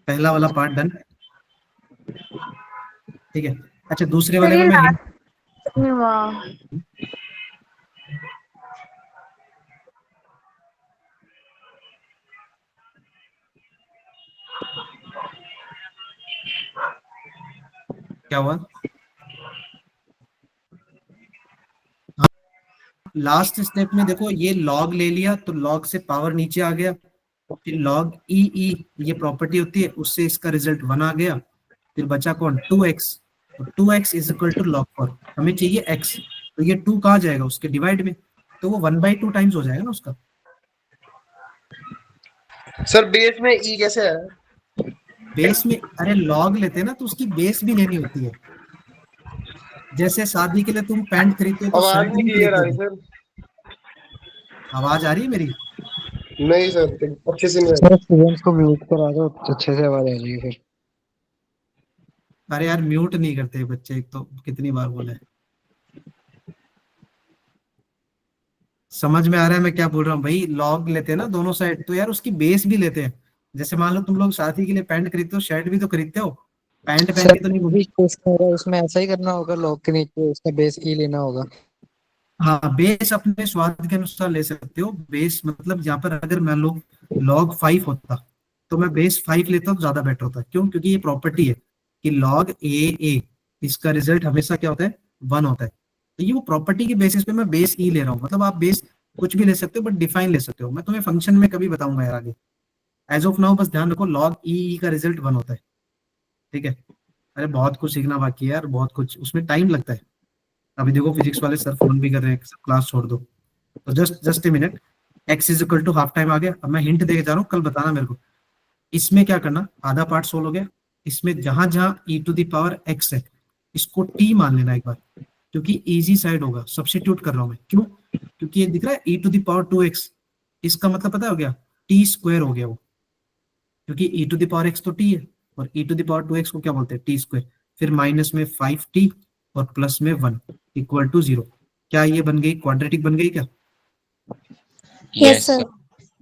पहला वाला पार्ट डन, ठीक है। अच्छा दूसरे वाले में मैं क्या हुआ, लास्ट स्टेप में देखो ये लॉग ले लिया तो लॉग से पावर नीचे आ गया, फिर लॉग ई ये प्रॉपर्टी होती है, उससे इसका रिजल्ट 1 आ गया, फिर बचा कौन 2x, तो 2x is equal to log 4, हमें चाहिए x, तो ये 2 कहाँ जाएगा उसके डिवाइड में, तो वो 1/2 टाइम्स हो जाएगा ना उसका। सर बेस में ई कैसे है? बेस में अरे लॉग लेते हैं ना तो उसकी बेस भी लेनी होती है, जैसे शादी के लिए तुम पैंट खरीदते हो तो आवाज शर्ट नहीं भी क्लियर आ खरीदते रही हो। सर। आवाज आ रही है मेरी? नहीं सर, अच्छे से नहीं आ सर स्टूडेंट्स को म्यूट करा दो, अच्छे से आवाज आ जाएगी फिर। अरे यार म्यूट नहीं करते बच्चे, एक तो कितनी बार बोले। समझ में आ रहा है मैं क्या बोल रहा हूँ भाई, लॉग लेते हैं ना दोनों साइड, तो यार उसकी बेस भी लेते हैं। जैसे मान लो तुम लोग शादी के लिए पैंट खरीदते हो, शर्ट भी तो खरीदते हो, पैंट पहन सर के तो नहीं भी घूमते। उसमें ऐसा ही करना होगा, लॉग के नीचे उसका बेस ई लेना होगा। हाँ बेस अपने स्वाद के अनुसार ले सकते हो, बेस मतलब यहाँ पर अगर मान लो log 5 होता तो मैं बेस 5 लेता तो ज्यादा बेटर होता, क्यों, क्योंकि ये प्रॉपर्टी है कि log a इसका रिजल्ट हमेशा क्या होता है 1 होता है, तो ये वो प्रॉपर्टी की बेसिस पे मैं बेस ई ले रहा हूँ, मतलब आप बेस कुछ भी ले सकते हो बट डिफाइन ले सकते हो, मैं तुम्हें फंक्शन में कभी बताऊंगा यार आगे। एज ऑफ नाउ बस ध्यान रखो log ई का रिजल्ट 1 होता है, ठीक है। अरे बहुत कुछ सीखना बाकी है यार, बहुत कुछ उसमें टाइम लगता है। अभी देखो फिजिक्स वाले सर फोन भी कर रहे हैं, क्लास छोड़ दो, तो just a minute, x is equal to half time आ गया। अब मैं हिंट देके जा रहा हूँ, कल बताना मेरे को। इसमें क्या करना, आधा पार्ट सोल्व हो गया, इसमें जहां जहां e to the power x है इसको t मान लेना एक बार, क्योंकि इजी साइड होगा, सब्स्टिट्यूट कर रहा हूं मैं, क्यों, क्योंकि ये दिख रहा है e to the power 2x, इसका मतलब पता हो गया t स्क्वायर हो गया वो, क्योंकि e to the power x तो t है और e to the power 2x को क्या बोलते हैं t स्क्वायर, फिर माइनस में 5t और प्लस में 1 इक्वल टू 0। क्या ये बन गई क्वाड्रेटिक, बन गई क्या? Yes sir.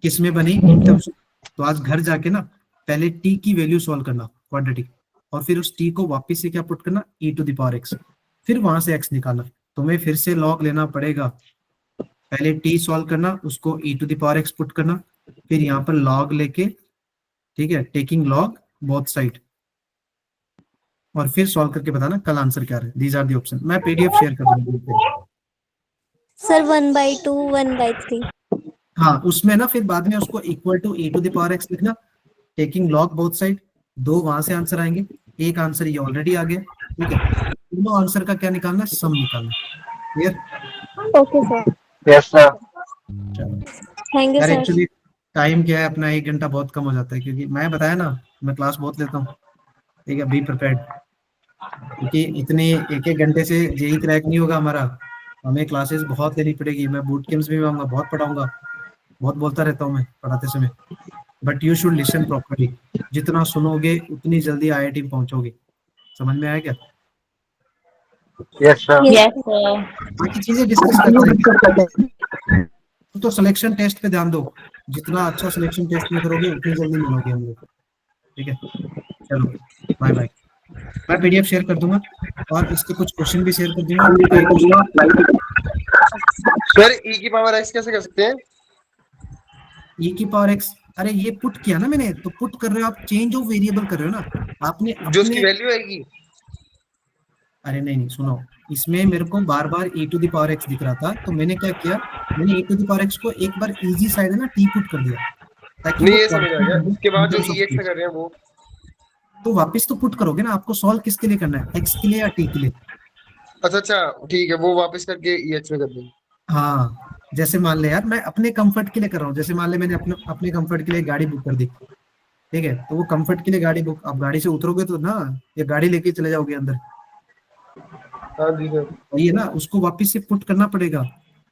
किस में बनी, इन टर्म्स। तो आज घर जाके ना पहले t की वैल्यू सॉल्व करना क्वाड्रेटिक, और फिर उस t को वापस से क्या पुट करना e to the power x, फिर वहां से x निकालना। तुम्हें फिर से लॉग लेना पड़ेगा, पहले t सॉल्व करना, उसको e to the power x put करना, फिर यहाँ पर लॉग लेके, ठीक है, टेकिंग लॉग बोथ साइड, और फिर सॉल्व करके बताना कल आंसर क्या है। दीज आर दी ऑप्शन, मैं पीडीएफ शेयर कर दूंगा सर 1/2 1/3। हाँ उसमें ना फिर बाद में उसको equal to e to the power x लिखना, टेकिंग लॉग बोथ साइड, 2 वहां से आंसर आएंगे, एक आंसर ये ऑलरेडी आ गया, ठीक है। दोनों आंसर का क्या निकालना, सम निकालना, clear? Okay sir. Yes sir. Thank you यार सर। एक्चुअली टाइम क्या है अपना, 1 घंटा बहुत कम हो जाता है, क्योंकि मैं बताया ना मैं क्लास बहुत लेता हूँ, ठीक है, बी प्रिपेयर्ड, क्योंकि इतने 1-1 घंटे से जेई क्रैक नहीं होगा हमारा, हमें क्लासेस बहुत लेनी पड़ेगी, मैं बूट कैंप्स भी आऊंगा, बहुत पढ़ाऊंगा, बहुत बोलता रहता हूँ मैं पढ़ाते समय, but you should listen properly, जितना सुनोगे उतनी जल्दी आईआईटी पहुंचोगे। समझ में आया क्या? Yes sir. Yes sir. बाकी चीजें डिस्कस करते हैं, तो सिलेक्शन टेस्ट पे ध्यान दो, जितना अच्छा सिलेक्शन टेस्ट में करोगे उतनी जल्दी मिलोगे हम लोग, ठीक है। चलो बाय बाय, मैं पीडीएफ शेयर कर दूंगा और इसके कुछ क्वेश्चन भी शेयर कर दूंगा। सर ई की पावर x कैसे कर सकते हैं? e की पावर x, अरे ये पुट किया ना मैंने, तो पुट कर रहे हो आप, चेंज ऑफ वेरिएबल कर रहे हो ना आपने जो उसकी अपने, वैल्यू आएगी। अरे नहीं सुनो, इसमें मेरे को बार बार e to the power x दिख रहा था, तो मैंने क्या किया, मैंने e to the power x को एक बार इजी साइड है ना t पुट कर दिया, ताकि नहीं वो ये समझ आ गया, उसके बाद जो quadratic ex कर रहे हैं वो, तो वापस तो पुट करोगे ना, आपको सॉल्व किसके लिए करना है, x के लिए या t के लिए? अच्छा ठीक है, वो वापस करके ex में कर देंगे। हाँ जैसे मान ले यार मैं अपने कंफर्ट के लिए कर रहा हूँ, जैसे मान ले मैंने अपने कंफर्ट के लिए गाड़ी बुक कर दी, ठीक है, तो वो कंफर्ट के लिए गाड़ी बुक, आप गाड़ी से उतरोगे तो ना, ये गाड़ी लेके चले जाओगे अंदर, हाँ जी सर। वही है ना, उसको वापस से पुट करना पड़ेगा,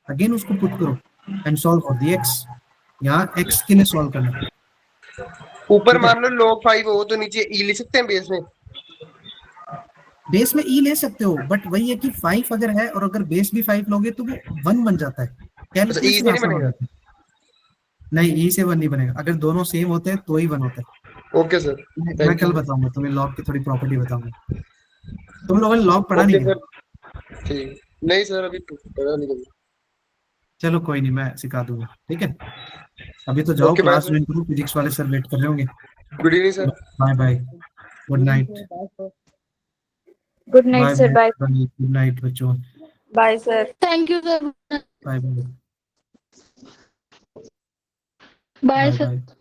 अगेन उसको पुट करो and solve for the x, यहाँ x के लिए सॉल्व करना। ऊपर मान लो log 5 हो तो नीचे e लिख सकते हैं बेस में? बेस में e ले सकते हो, बट वही है कि 5 अगर है और अगर बेस भी 5 लोगे तो वो 1 बन जाता है, अच्छा e से नहीं बनेगा? नहीं e से 1 नहीं बनेगा, अगर दोनों सेम होते हैं तो ही 1 होता है। ओके सर, मैं कल बताऊंगा तुम्हें लॉग की थोड़ी प्रॉपर्टी बताऊंगा। तुम लोगों ने लॉग पढ़ा नहीं क्या? ठीक नहीं सर, अभी पता नहीं कभी। चलो कोई नहीं, मैं सिखा दूंगा, ठीक है। अभी तो जाओ, Okay, क्लास bye, ज्वाइन करो, फिजिक्स वाले सर वेट कर रहे होंगे। Good evening sir. Bye bye, good night. Good night sir, bye good night बच्चों, bye sir. Thank you sir. Bye bye bye bye sir. Bye.